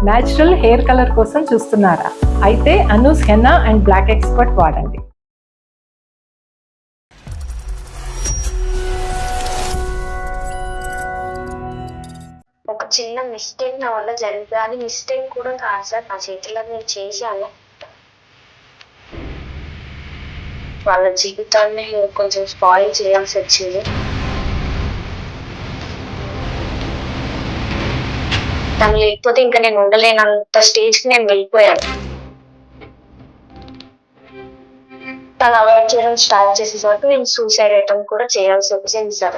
Natural hair colour కోసం చూస్తున్నారా? అయితే Anoos henna and black expert వాడండి. ఒక చిన్న మిస్టేక్ నా వల్ల జరిగింది. అది మిస్టేక్ కూడా కాదు సార్, నా చేతిలో నేను చేశాను. వాళ్ళ జీవితాన్ని కొంచెం స్పాయిల్ చేయాల్సి వచ్చింది. తను లేకపోతే ఇంకా నేను ఉండలేనంత స్టేజ్కి నేను వెళ్ళిపోయాను. తను అవాయిడ్ చేయడం స్టార్ట్ చేసేసరికి నేను సూసైడ్ అటెంప్ట్ కూడా చేయాల్సి వచ్చింది సార్.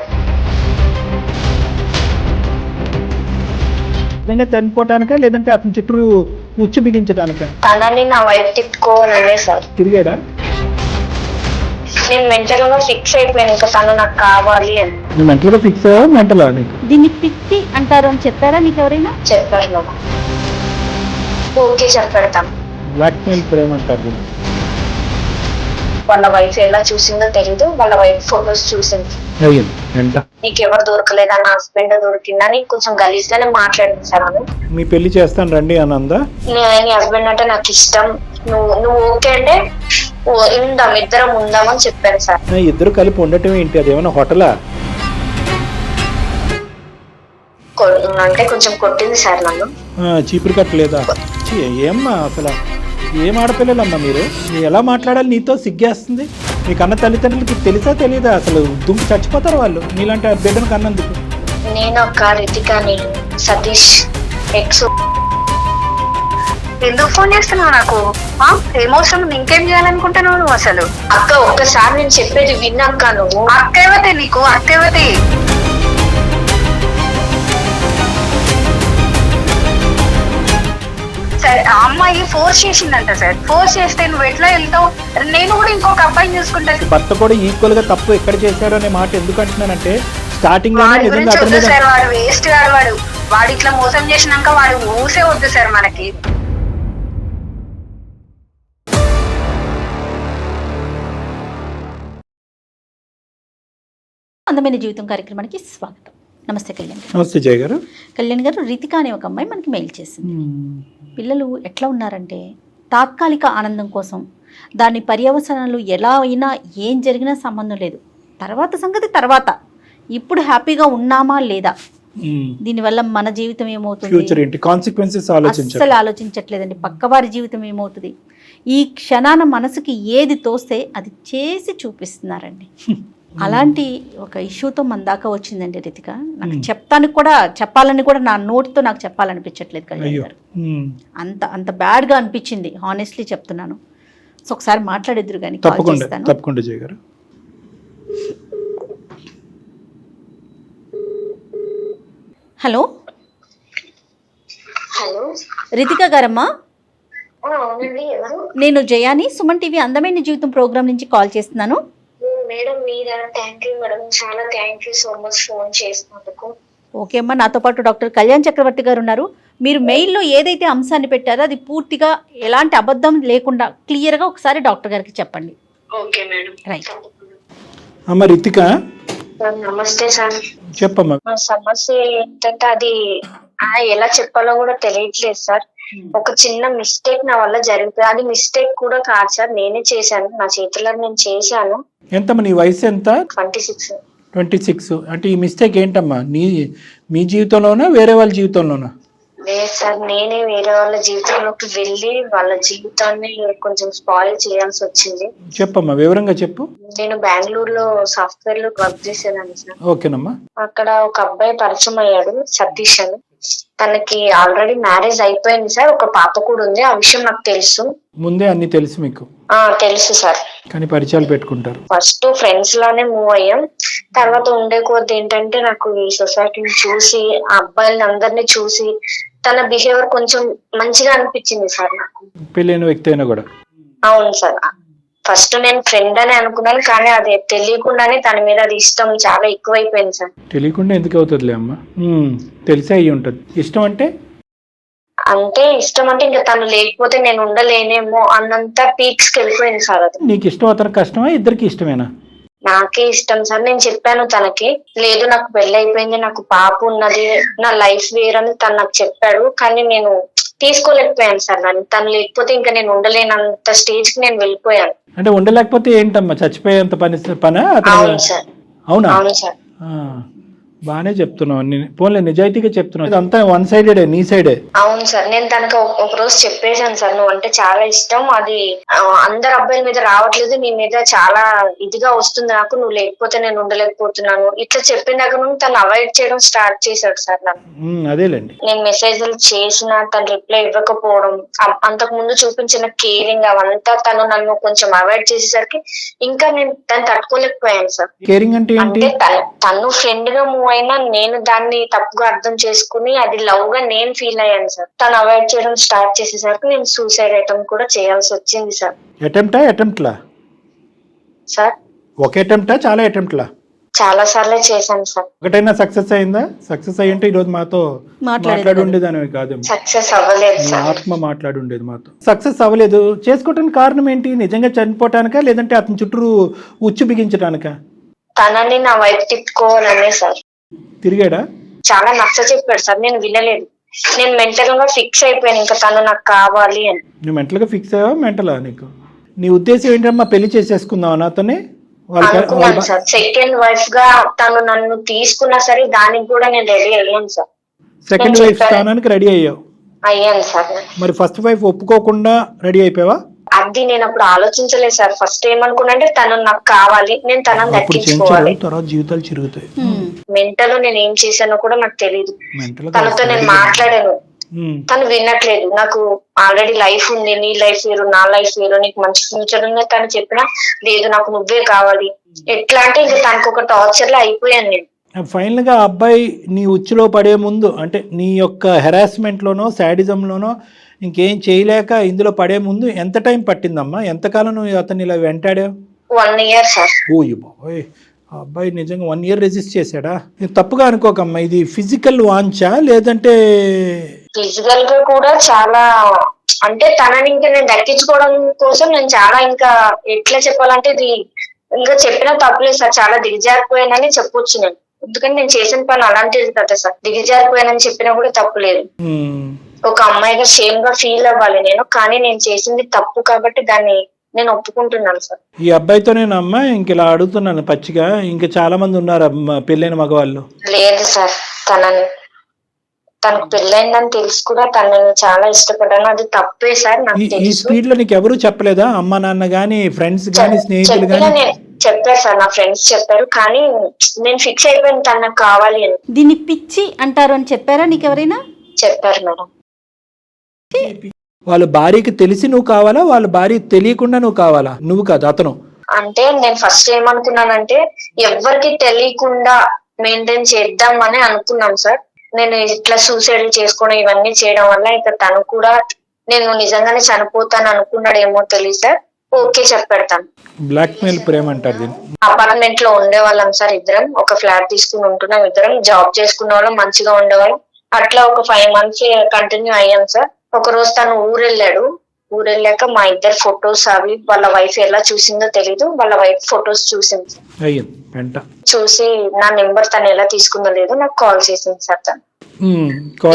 నిజంగా చనిపోవటానికా లేదంటే అతని చుట్టూ ఉచ్చు బిగించడానికా? తనని నా వైపు తిప్పుకోవాలనే సార్. తిరిగాడా? నేను మెంటల్ గా ఫిక్స్ అయిపోయాను, ఇంకా తను నాకు కావాలి అని. నువ్వు మెంటల్గా ఫిక్స్ అయ్యావా? మెంటలా నీకు? దీన్ని పిచ్చి అంటారు అని చెప్పారా నీకు ఎవరైనా? చెప్పాను, ఓకే చెప్పెడతాం. బ్లాక్మెయిల్ ప్రేమ అంటారు దీన్ని. వాళ్ళ వైఫ్ ఎలా చూసిందో తెలీదు, వాళ్ళ వైఫ్ ఫొటోస్ చూసింది. అయ్యింది ఎంత? నీకు ఎవరు దొరకలేదా, నా హస్బెండ్ దొరికిందని కొంచెం గలీజ్ గానే మాట్లాడింది సార్. ఆమె మీ పెళ్లి చేస్తాను రండి అని అందా? నీ హస్బెండ్ అంటే నాకు ఇష్టం, నువ్వు ఓకే అంటే ఇద్దరం ఉందామని చెప్పాను సార్. ఇద్దరు కలిపి ఉండటం ఏంటి? అది ఏమైనా హోటలా? అంటే కొంచెం కొట్టింది సార్ నన్ను. చీపురు కట్టలేదా? ఏమ్మా అసలు ఏం ఆడపిల్లలమ్మా మీరు? ఎలా మాట్లాడాలి నీతో? సిగ్గేస్తుంది. మీ కన్న తల్లిదండ్రులకి తెలుసా తెలీదా? అసలు దుంకు చచ్చిపోతారు వాళ్ళు నీలాంటి బిడ్డను కన్నందుకు. నేను ఒక రితికాని సతీష్ ఎక్స్. ఎందుకు ఫోన్ చేస్తున్నావు నాకు? ఏమవసరం? ఇంకేం చేయాలనుకుంటున్నావు నువ్వు అసలు? అక్క ఒక్కసారి నేను చెప్పేది విన్నాక నువ్వు. అక్కవతే నీకు అక్కవతే. సరే ఆ అమ్మాయి ఫోర్స్ చేసిందంట సార్. ఫోర్స్ చేస్తే నువ్వు ఎట్లా వెళ్తావు? నేను కూడా ఇంకొక అబ్బాయిని చూసుకుంటాను. భర్త కూడా ఈక్వల్ గా తప్పు ఎక్కడ చేశాడు అనే మాట ఎందుకు అంటున్నానంటే స్టార్టింగ్ వాడి గురించి వద్దు సార్, వాడు వేస్ట్ గాడు. వాడు ఇట్లా మోసం చేసినాక వాడు ఊసే వద్దు సార్ మనకి. అందమైన జీవితం కార్యక్రమానికి స్వాగతం. నమస్తే కళ్యాణ్ గారు. నమస్తే జయ గారు. కళ్యాణ్ గారు, రితిక అనే ఒక అమ్మాయి మనకి మెయిల్ చేసింది. పిల్లలు ఎట్లా ఉన్నారంటే తాత్కాలిక ఆనందం కోసం దాని పర్యవసనాలు ఎలా అయినా ఏం జరిగినా సంబంధం లేదు, తర్వాత సంగతి తర్వాత. ఇప్పుడు హ్యాపీగా ఉన్నామా లేదా, దీనివల్ల మన జీవితం ఏమవుతుంది అస్సలు ఆలోచించట్లేదండి. పక్కవారి జీవితం ఏమవుతుంది, ఈ క్షణాన మనసుకి ఏది తోస్తే అది చేసి చూపిస్తున్నారండి. అలాంటి ఒక ఇష్యూతో మన దాకా వచ్చిందండి రితిక. నాకు చెప్పాలని కూడా నా నోటితో నాకు చెప్పాలనిపించట్లేదు కళ్యాణ్ గారు. అంత బ్యాడ్గా అనిపించింది, హానెస్ట్లీ చెప్తున్నాను. సో ఒకసారి మాట్లాడేద్దరు కానీ. తప్పకుండా జయ గారు. హలో హలో రితిక గారమ్మా, నేను జయాని, సుమన్ టీవీ అందమైన జీవితం ప్రోగ్రామ్ నుంచి కాల్ చేస్తున్నాను. మేడం మీరా? థ్యాంక్ యూ మేడం, చాలా thank you so much phone చేసినందుకు. ఓకే అమ్మా, నాతో పాటు డాక్టర్ కళ్యాణ్ చక్రవర్తి గారు ఉన్నారు. మీరు మెయిల్లో ఏదైతే అంశాన్ని పెట్టారో అది పూర్తిగా ఎలాంటి అబద్ధం లేకుండా క్లియర్గా ఒకసారి డాక్టర్ గారికి చెప్పండి. Okay madam. రైట్ అమ్మ రితిక. నమస్తే సార్. చెప్పమ్మా. మా సమస్య ఏంటంటే అది ఎలా చెప్పాలో కూడా తెలియట్లేదు సార్. ఒక చిన్న మిస్టేక్ నా వల్ల జరిగింది. అది మిస్టేక్ కూడా కాదు సార్, నేనే చేశాను, నా చేతిలో నేను చేశాను. ఎంతమ్మా నీ వయసు? ఎంత? 26. 26. అంటే ఈ మిస్టేక్ ఏంటమ్మా? మీ జీవితంలోనా వేరే వాళ్ళ జీవితంలోనా? లేదు సార్, నేనే వేరే వాళ్ళ జీవితంలోకి వెళ్ళి వాళ్ళ జీవితాన్ని కొంచెం స్పాయిల్ చేయాల్సి వచ్చింది. చెప్పమ్మా, వివరంగా చెప్పు. నేను బెంగళూరులో సాఫ్ట్వేర్ లో వర్క్ చేసేదాన్ని సార్. ఓకేనమ్మా. అక్కడ ఒక అబ్బాయి పరిచయం అయ్యాడు, సతీష్ అని. తనకి ఆల్రెడీ మ్యారేజ్ అయిపోయింది సార్, ఒక పాప కూడా ఉంది. ఆ విషయం నాకు తెలుసు, ముందే అన్ని తెలుసు మీకు? తెలుసు సార్. కానీ పరిచయాలు పెట్టుకుంటారు. ఫస్ట్ ఫ్రెండ్స్ లానే మూవ్ అయ్యాం. తర్వాత ఉండే కొద్ది ఏంటంటే నాకు ఈ సొసైటీని చూసి, ఆ అబ్బాయిని అందరినీ చూసి తన బిహేవియర్ కొంచెం మంచిగా అనిపించింది సార్ నాకు. పెళ్ళైన వ్యక్తి అయినా కూడా? అవును సార్. ఫస్ట్ నేను ఫ్రెండ్ అని అనుకున్నాను, కానీ అది తెలియకుండానే తన మీద అది ఇష్టం చాలా ఎక్కువైపోయింది సార్. తెలియకుండా ఎందుకు అవుతుందిలే అమ్మా, తెలిసే అయ్యి ఉంటుంది. ఇష్టం అంటే ఇష్టం అంటే ఇంకా తను లేకపోతే నేను ఉండలేనేమో అన్నంత పీక్స్ కి వెళ్ళిపోయింది సార్. అది నీకు ఇష్టం, అతనికి కష్టమా? ఇద్దరికి ఇష్టమేనా? నాకే ఇష్టం సార్. నేను చెప్పాను తనకి, లేదు నాకు పెళ్లి అయిపోయింది, నాకు పాప ఉన్నది, నా లైఫ్ వేరని తను నాకు చెప్పాడు. కానీ నేను తీసుకోలేకపోయాను సార్ నన్ను. తను లేకపోతే ఇంకా నేను ఉండలేనంత స్టేజ్ కి నేను వెళ్ళిపోయాను. అంటే ఉండలేకపోతే ఏంటమ్మా, చచ్చిపోయేంత పనా అతను? అవును సార్. అవునా? అవును సార్. బాగానే చెప్తున్నావు, పోన్లే నిజాయితీగా చెప్తున్నావు. ఇదంతా వన్ సైడెడ్, నీ సైడే. అవును సార్. నేను తనకు ఒక రోజు చెప్పేశాను సార్, నువ్వు అంటే చాలా ఇష్టం, అది అందరు అబ్బాయిల మీద రావట్లేదు, నీ మీద చాలా ఇదిగా వస్తుంది నాకు, నువ్వు లేకపోతే నేను ఉండలేకపోతున్నాను. ఇట్లా చెప్పిన దగ్గర నుండి తను అవాయిడ్ చేయడం స్టార్ట్ చేశాడు సార్ నన్ను. అదేలేండి. నేను మెసేజ్లు చేసినా తను రిప్లై ఇవ్వకపోవడం, అంతకు ముందు చూపించిన కేరింగ్ అవంతా తను నన్ను కొంచెం అవాయిడ్ చేసేసరికి ఇంకా నేను దాన్ని తట్టుకోలేకపోయాను సార్. కేరింగ్ అంటే ఏంటి? అంటే తను ఫ్రెండ్ గా మూవ్ అయినా నేను దాన్ని తప్పుగా అర్థం చేసుకుని అది లవ్ గా నేను ఫీల్ అయ్యాను సార్. తను అవాయిడ్ చేయడం స్టార్ట్ చేసేసరికి నేను సూసైడ్ అటెంప్ట్ కూడా చేయాల్సి వచ్చింది సార్. అటెంప్ట్లా సార్ ఒక అటెంప్టా చాలా అటెంప్ట్లా? చాలా సార్లే చేశాను సార్. ఒకటైనా సక్సెస్ అయిందా? సక్సెస్ అయ్యింటే ఈరోజు మాతో మాట్లాడి ఉండేదానివి కాదు. సక్సెస్ అవ్వలేదు నీ సార్. ఆత్మ మాట్లాడి ఉండేది మాతో. సక్సెస్ అవ్వలేదు, చేసుకోవటానికి కారణం ఏంటి? నిజంగా చనిపోవటానికా లేదంటే అతని చుట్టూ ఉచ్చు బిగించడానికా? తనని నా వైపు తిప్పుకోవాలనే సార్. తిరిగాడా? చాలా నచ్చ చెప్పాడు సార్, నేను వినలేదు. నేను మెంటల్ గా ఫిక్స్ అయిపోయాను, ఇంకా తను నాకు కావాలి అని. నువ్వు మెంటల్గా ఫిక్స్ అయ్యావా? మెంటలా నీకు? నీ ఉద్దేశం ఏంటమ్మా, పెళ్లి చేసేసుకుందావా నాతోనే? అనుకున్నాను సార్. సెకండ్ వైఫ్ గా తను నన్ను తీసుకున్నా సరే దానికి కూడా నేను రెడీ అయ్యాను సార్. సెకండ్ వైఫ్ స్థానానికి రెడీ అయ్యావు? అయ్యాను సార్. మరి ఫస్ట్ వైఫ్ ఒప్పుకోకుండా రెడీ అయిపోయావా? అది నేను అప్పుడు ఆలోచించలేదు సార్. ఫస్ట్ ఏమనుకున్నా అంటే తను నాకు కావాలి, నేను తనని దక్కించుకోవాలి. తర్వాత జీవితాలు చిరుగుతాయి. మెంటల్ నేను ఏం చేశానో కూడా నాకు తెలియదు. తనతో నేను మాట్లాడాను, తను వినట్లేదు. నాకు ఆల్రెడీ లైఫ్ ఉంది, నీ లైఫ్ వేరు, నా లైఫ్ వేరు, నీకు మంచి ఫ్యూచర్ ఉంది తను చెప్పినా లేదు, నాకు నువ్వే కావాలి. ఎట్లా అంటే ఇంకా తనకు ఒక టార్చర్ లో అయిపోయాను నేను. ఫైనల్ గా అబ్బాయి నీ ఉచ్చులో పడే ముందు, అంటే నీ యొక్క హెరాస్మెంట్ లోనో శాడిజం లోనో ఇంకేం చేయలేక ఇందులో పడే ముందు ఎంత టైం పట్టిందమ్మా? ఎంతకాలం నువ్వు అతన్ని ఇలా వెంటాడావు? 1 year సార్. ఓయ్ బాబోయ్, ఆ అబ్బాయి నిజంగా 1 year రెసిస్ట్ చేశాడా? తప్పుగా అనుకోకమ్మా, ఇది ఫిజికల్ వాంచా లేదంటే? ఫిజికల్ గా కూడా చాలా, అంటే తనని ఇంకా నేను దక్కించుకోవడం కోసం నేను చాలా, ఇంకా ఎట్లా చెప్పాలంటే ఇది ఇంకా చెప్పినా తప్పులేదు సార్. చాలా దిగజారిపోయానని చెప్పొచ్చు నేను. ఎందుకంటే నేను చేసిన పని అలాంటిది కదా సార్. దిగజారిపోయానని చెప్పినా కూడా తప్పులేదు. ఒక అమ్మాయిగా షేమ్ గా ఫీల్ అవ్వాలి నేను, కానీ నేను చేసింది తప్పు కాబట్టి దాన్ని నేను ఒప్పుకుంటున్నాను సార్. ఈ అబ్బాయితో నేను అమ్మా ఇంక ఇలా అడుగుతున్నాను పచ్చిగా, ఇంకా చాలా మంది ఉన్నారు పెళ్ళైన మగవాళ్ళు? లేదు సార్, తనకు పెళ్ళైందని తెలుసు కూడా తనని చాలా ఇష్టపడ్డాను, అది తప్పే సార్ నాకు ఈ తెలుసు. స్పీడ్ లో నీకు ఎవరు చెప్పలేదా? అమ్మ నాన్న గానీ, ఫ్రెండ్స్ గానీ, స్నేహితులు గానీ? చెప్పారు సార్, నా ఫ్రెండ్స్ చెప్పారు, కానీ నేను ఫిక్స్ అయిపోయాను తను నాకు కావాలి అని. దీన్ని పిచ్చి అంటారు అని చెప్పారా నీకు ఎవరైనా? చెప్పారు మేడం. వాళ్ళ భార్యకి తెలిసి నువ్వు కావాలా, వాళ్ళ భార్య తెలియకుండా నువ్వు కావాలా? నువ్వు కాదు, అతను. అంటే నేను ఫస్ట్ ఏమనుకున్నానంటే ఎవరికి తెలియకుండా మెయింటైన్ చేద్దామని అనుకున్నాను సార్. నేను ఇట్లా సూసైడ్ చేసుకోవడం ఇవన్నీ చేయడం వల్ల ఇక తను కూడా నేను నిజంగానే చనిపోతాను అనుకున్నాడేమో తెలియదు సార్. ఓకే చెప్పాడు తను. బ్లాక్ మెయిల్ ప్రేమ అంటారు దీన్ని. అపార్ట్మెంట్ లో ఉండేవాళ్ళం సార్ ఇద్దరం, ఒక ఫ్లాట్ తీసుకుని ఉంటున్నాం ఇద్దరం, జాబ్ చేసుకునే వాళ్ళం, మంచిగా ఉండేవాళ్ళం. అట్లా ఒక 5 months కంటిన్యూ అయ్యాం సార్. ఒక రోజు తను ఊరెళ్ళాక మా ఇద్దరు ఫొటోస్ అవి వాళ్ళ వైఫ్ ఎలా చూసిందో తెలీదు, వాళ్ళ వైఫ్ ఫొటోస్ చూసింది. చూసి నా నెంబర్ తను ఎలా తీసుకుందో లేదో నాకు కాల్ చేసింది సార్. తను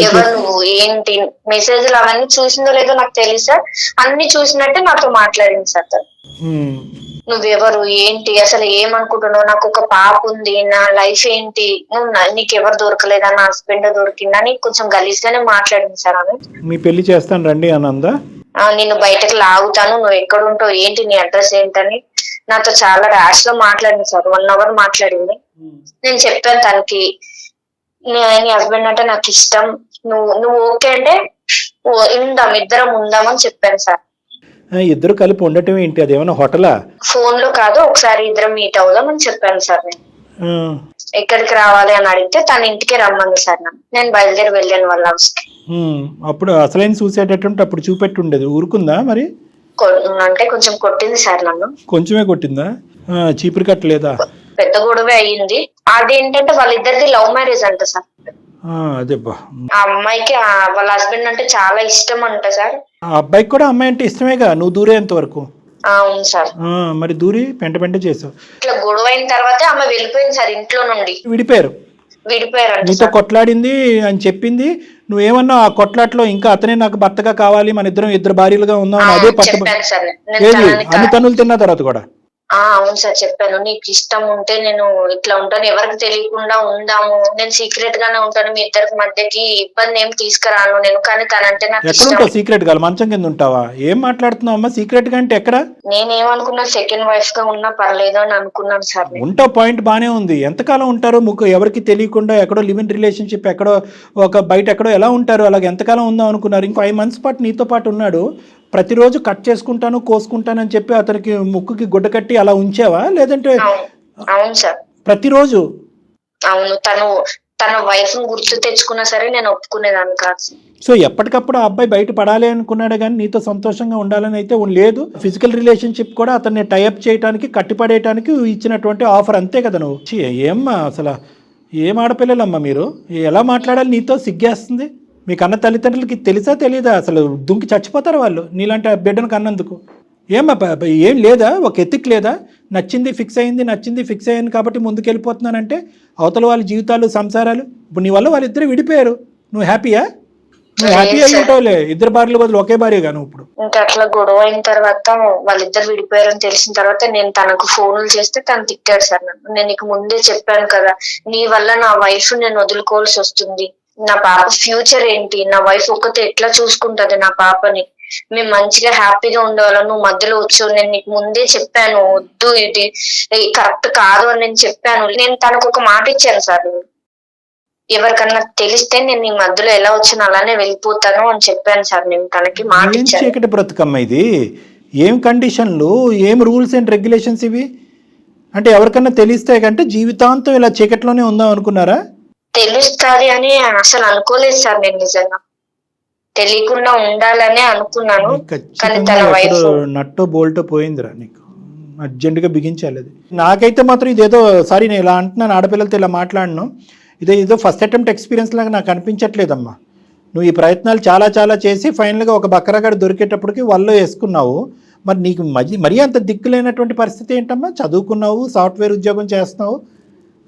ఎవరు నువ్వు ఏంటి మెసేజ్లు అవన్నీ చూసిందో లేదో నాకు తెలియదు సార్. అన్ని చూసినట్టే నాతో మాట్లాడింది సార్ తను. నువ్వెవరు ఏంటి అసలు ఏమనుకుంటున్నావు, నాకు ఒక పాప ఉంది, నా లైఫ్ ఏంటి, నీకెవరు దొరకలేదా, నా హస్బెండ్ దొరికిందా అని కొంచెం గలీజ్ గానే మాట్లాడింది సార్ ఆమె. మీ పెళ్లి చేస్తాను రండి అనందా? నిన్ను బయటకు లాగుతాను, నువ్వు ఎక్కడ ఉంటావు, ఏంటి నీ అడ్రస్ ఏంటని నాతో చాలా ర్యాష్ లో మాట్లాడింది సార్. 1 hour మాట్లాడింది. నేను చెప్పాను తనకి నీ హస్బెండ్ అంటే నాకు ఇష్టం, నువ్వు ఓకే అంటే ఇద్దరం ఉందామని చెప్పాను సార్. ఇద్దరు కలిపి ఉండటం ఏంటి, అది ఏమైనా హోటలా? ఫోన్ లో కాదు, ఒకసారి ఇద్దరం మీట్ అవుదామని చెప్పాను సార్. నేను ఎక్కడికి రావాలి అని అడిగితే తన ఇంటికి రమ్మంది సార్. నేను బయలుదేరి వెళ్ళాను వాళ్ళ హౌస్ కి. అప్పుడు అసలైన సూసైడ్ అటెంప్ట్ అప్పుడు చూపెట్టి ఉండేది, ఊరుకుందా మరి? అంటే కొంచెం కొట్టింది సార్ నన్ను. కొంచెమే కొట్టిందా? చీపురు కట్టలేదా? పెద్ద గొడవ అయ్యింది. అదేంటంటే వాళ్ళిద్దరిది లవ్ మ్యారేజ్ అంట సార్. అదేబ్బా, ఆ అమ్మాయికి వాళ్ళ హస్బెండ్ అంటే చాలా ఇష్టం అంట సార్. ఆ అబ్బాయికి కూడా అమ్మాయి అంటే ఇష్టమేగా, నువ్వు దూరేంత వరకు. అవును సార్. మరి దూరి పెంట చేసావు. ఇట్లా గొడవ అయిన తర్వాత ఆమె వెళ్ళిపోయింది సార్ ఇంట్లో నుండి. విడిపోయారు. విడిపోయారు. నీతో కొట్లాడింది అని చెప్పింది, నువ్వేమన్నా ఆ కొట్లాట్లో ఇంకా అతనే నాకు భర్తగా కావాలి, మన ఇద్దరు భార్యలుగా ఉందామని అదే పట్టు. చెప్పాను సార్ ఏది అన్ని తన్నులు తిన్న తర్వాత కూడా? అవును సార్ చెప్పాను. నీకు ఇష్టం ఉంటే నేను ఇట్లా ఉంటాను, ఎవరికి తెలియకుండా ఉందాము, నేను సీక్రెట్ గానే ఉంటాను, మీ ఇద్దరికి మధ్యకి ఇబ్బంది ఏం తీసుకురాను నేను. కానీ తనంటే నాకు ఎక్కడ ఇష్టం. ఉంటావు సీక్రెట్ గా? మంచం కింద ఉంటావా? ఏం మాట్లాడుతున్నావు అమ్మా? సీక్రెట్ గా అంటే ఎక్కడ? నేనేమనుకున్నా సెకండ్ వైఫ్ గా ఉన్నా పర్లేదు అని అనుకున్నాను సార్. ఉంటావు, పాయింట్ బానే ఉంది. ఎంతకాలం ఉంటారు ఎవరికి తెలియకుండా ఎక్కడో లివ్ ఇన్ రిలేషన్షిప్, ఎక్కడో ఒక బయట ఎక్కడో ఎలా ఉంటారు? అలాగే ఎంతకాలం ఉందాం అనుకున్నారు? ఇంకో 5 months పాటు నీతో పాటు ఉన్నాడు, ప్రతిరోజు కట్ చేసుకుంటాను కోసుకుంటాను అని చెప్పి అతనికి ముక్కుకి గుడ్డ కట్టి అలా ఉంచావా? లేదంటే? అవును సార్ ప్రతిరోజు. అవును, తన వైఫ్ గుర్తు తెచ్చుకున్నా సరే నేను ఒప్పుకునేదాన్ని కాదు. సో ఎప్పటికప్పుడు ఆ అబ్బాయి బయట పడాలి అనుకున్నాడు కానీ నీతో సంతోషంగా ఉండాలని అయితే లేదు. ఫిజికల్ రిలేషన్షిప్ కూడా అతన్ని టైఅప్ చేయడానికి, కట్టిపడేయడానికి ఇచ్చినటువంటి ఆఫర్, అంతే కదా నువ్వు? ఏమ్మా అసలు ఏం ఆడపిల్లలమ్మా మీరు? ఎలా మాట్లాడాలి నీతో? సిగ్గేస్తుంది. మీ కన్న తల్లిదండ్రులకి తెలుసా తెలియదా? అసలు దుంకి చచ్చిపోతారు వాళ్ళు నీలాంటి బిడ్డను కన్నందుకు. ఏమ్మా ఏం లేదా? ఒక ఎత్తిక్ లేదా? నచ్చింది ఫిక్స్ అయ్యింది కాబట్టి ముందుకెళ్ళిపోతున్నానంటే అవతల వాళ్ళ జీవితాలు, సంసారాలు. ఇప్పుడు నీ వల్ల వాళ్ళిద్దరు విడిపోయారు, నువ్వు హ్యాపీయా? నువ్వు హ్యాపీ అయి ఉంటావులే, 2 భార్యల బదులు ఒకే భార్యగా నువ్వు ఇప్పుడు. ఇంకా అట్లా గొడవ అయిన తర్వాత వాళ్ళిద్దరు విడిపోయారని తెలిసిన తర్వాత నేను తనకు ఫోన్లు చేస్తే తను తిట్టాడు సార్ నన్ను. నేను నీకు ముందే చెప్పాను కదా, నీ వల్ల నా వైఫ్ నేను వదులుకోవాల్సి వస్తుంది, నా పాప ఫ్యూచర్ ఏంటి, నా వైఫ్ ఒక్కతే ఎట్లా చూసుకుంటది నా పాపని, మేము మంచిగా హ్యాపీగా ఉండేవాళ్ళం, నువ్వు మధ్యలో వచ్చావు, నేను నీకు ముందే చెప్పాను వద్దు, ఇది కరెక్ట్ కాదు అని నేను చెప్పాను. నేను తనకు ఒక మాట ఇచ్చాను సార్, ఎవరికన్నా తెలిస్తే నేను నీ మధ్యలో ఎలా వచ్చినా అలానే వెళ్ళిపోతాను అని చెప్పాను సార్. నేను తనకి మాట ఇచ్చాను. చీకటి బ్రతుకమ్మ ఇది. ఏం కండిషన్లు, ఏం రూల్స్ అండ్ రెగ్యులేషన్స్ ఇవి? అంటే ఎవరికన్నా తెలిస్తే కంటే జీవితాంతం ఇలా చీకట్లోనే ఉందాం అనుకున్నారా? తెలుస్తుంది అని అసలు అనుకోలేదు సార్. నేను నిజంగా తెలియకుండా ఉండాలనే అనుకున్నాను. కానీ తన వైఫ్ నట్టో బోల్టో పోయిందిరా నీకు, అర్జెంటుగా బిగించాలి అది. నాకైతే మాత్రం ఇదేదో, సారీ నేను ఇలా అంటున్నాను, ఆడపిల్లలతో ఇలా మాట్లాడను, ఇదేదో ఫస్ట్ అటెంప్ట్ ఎక్స్పీరియన్స్ లాగా నాకు అనిపించట్లేదమ్మా. నువ్వు ఈ ప్రయత్నాలు చాలా చేసి ఫైనల్గా ఒక బక్కరగాడు దొరికేటప్పటికి వాళ్ళు వేసుకున్నావు. మరి నీకు మరీ అంత దిక్కులేనటువంటి పరిస్థితి ఏంటమ్మా? చదువుకున్నావు, సాఫ్ట్వేర్ ఉద్యోగం చేస్తున్నావు,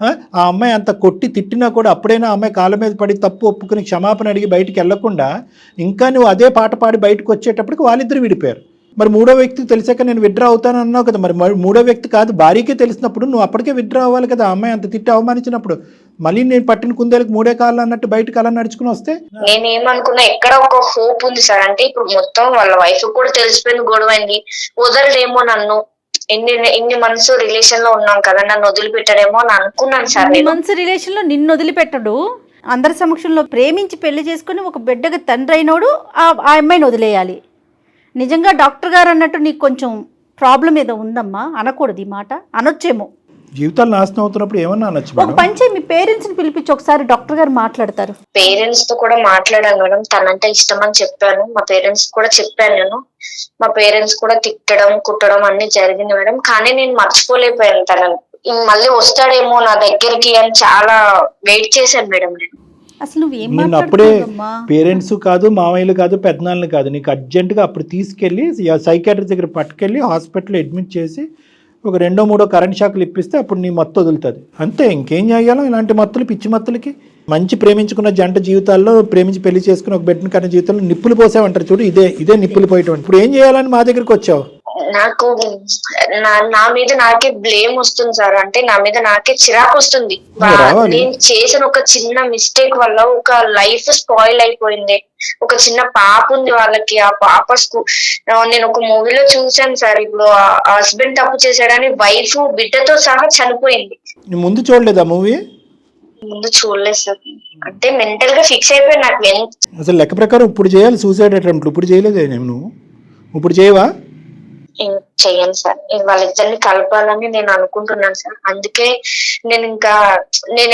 ఆ అమ్మాయి అంత కొట్టి తిట్టినా కూడా అప్పుడైనా ఆ అమ్మాయి కాళ్ళ మీద పడి తప్పు ఒప్పుకుని క్షమాపణ అడిగి బయటికి వెళ్లకుండా ఇంకా నువ్వు అదే పాట పాడి బయటకు వచ్చేటప్పటికి వాళ్ళిద్దరు విడిపోయారు. మరి 3వ వ్యక్తికి తెలిసాక నేను విత్డ్రా అవుతాను అన్నావు కదా, మరి 3వ వ్యక్తి కాదు భార్యకే తెలిసినప్పుడు నువ్వు అప్పటికే విత్డ్రా అవ్వాలి కదా. ఆ అమ్మాయి అంత తిట్టి అవమానించినప్పుడు మళ్ళీ నేను పట్టిన కుందేలకు 3 కాళ్ళు అన్నట్టు బయటకు అలా నడుచుకుని వస్తే? నేనేమనుకున్నా, ఎక్కడ ఒక హోప్ ఉంది సార్, అంటే ఇప్పుడు మొత్తం వాళ్ళ వైఫ్ కూడా తెలిసిపోయింది, గొడవైంది, వదలడేమో నన్ను, ఇన్ని మంత్స్ రిలేషన్ లో ఉన్నాం కదా, నన్ను వదిలిపెట్టాడేమో అని అనుకున్నాను సార్. మంత్స్ రిలేషన్ లో నిన్ను వదిలిపెట్టడు, అందరి సమక్షంలో ప్రేమించి పెళ్లి చేసుకుని ఒక బిడ్డగా తండ్రి అయినోడు ఆ అమ్మాయిని వదిలేయాలి. నిజంగా డాక్టర్ గారు అన్నట్టు నీకు కొంచెం ప్రాబ్లం ఏదో ఉందమ్మా, అనకూడదు ఈ మాట, అనొచ్చేమో. జీవితాలు నాశనం అవుతున్నప్పుడు ఏమన్నా అనొచ్చు. ఒక పంచే మీ పేరెంట్స్ ని పిలిపించి ఒకసారి డాక్టర్ గారు మాట్లాడతారు. పేరెంట్స్ తో కూడా మాట్లాడాను మేడం, తనంటే ఇష్టం అని చెప్పాను, మా పేరెంట్స్ కూడా చెప్పాను నేను. మా పేరెంట్స్ కూడా తిట్టడం కుట్టడం అన్ని జరిగింది మేడం, కానీ నేను మర్చిపోలేకపోయాను తనని. మళ్ళీ వస్తాడేమో నా దగ్గరికి అని చాలా వెయిట్ చేశాను మేడం నేను. అసలు నువ్వేం నేను అప్పుడే పేరెంట్స్ కాదు, మామయ్యలు కాదు, పెద్దనాన్నలు కాదు, నీకు అర్జెంటుగా అప్పుడు తీసుకెళ్ళి సైకాట్రిస్ట్ దగ్గర పట్టుకెళ్ళి హాస్పిటల్లో అడ్మిట్ చేసి ఒక 2-3 కరెంట్ షాకులు ఇప్పిస్తే అప్పుడు నీ మత్తు వదులుతుంది. అంతే, ఇంకేం చేయాలో ఇలాంటి మత్తులు, పిచ్చి మత్తులకి. మంచి ప్రేమించుకున్న జంట జీవితాల్లో, ప్రేమించి పెళ్లి చేసుకుని ఒక బిడ్డను కన్న జీవితంలో నిప్పులు పోసావంటారు చూడు, ఇదే నిప్పులు పోయేటువంటి. ఇప్పుడు ఏం చేయాలని మా దగ్గరికి వచ్చావు? నాకు నా మీద నాకే బ్లేమ్ వస్తుంది సార్, అంటే నా మీద నాకే చిరాకు వస్తుంది. నేను చేసిన ఒక చిన్న మిస్టేక్ వల్ల ఒక లైఫ్ స్పాయిల్ అయిపోయింది. ఒక చిన్న పాప ఉంది వాళ్ళకి, ఆ పాప నేను ఒక మూవీలో చూసాను సార్, ఇప్పుడు హస్బెండ్ తప్పు చేశాడని వైఫ్ బిడ్డతో సహా చనిపోయింది. ముందు చూడలేదా మూవీ? ముందు చూడలేదు సార్, అంటే మెంటల్ గా ఫిక్స్ అయిపోయి నాకు. అసలు లెక్క ప్రకారం ఇప్పుడు చేయాలి సూసైడ్ అటెంప్ట్, ఇప్పుడు చేయలేదే నువ్వు? ఇప్పుడు చేయవా? చెయ్యను సార్, వాళ్ళిద్దరిని కలపాలని నేను అనుకుంటున్నాను సార్. అందుకే నేను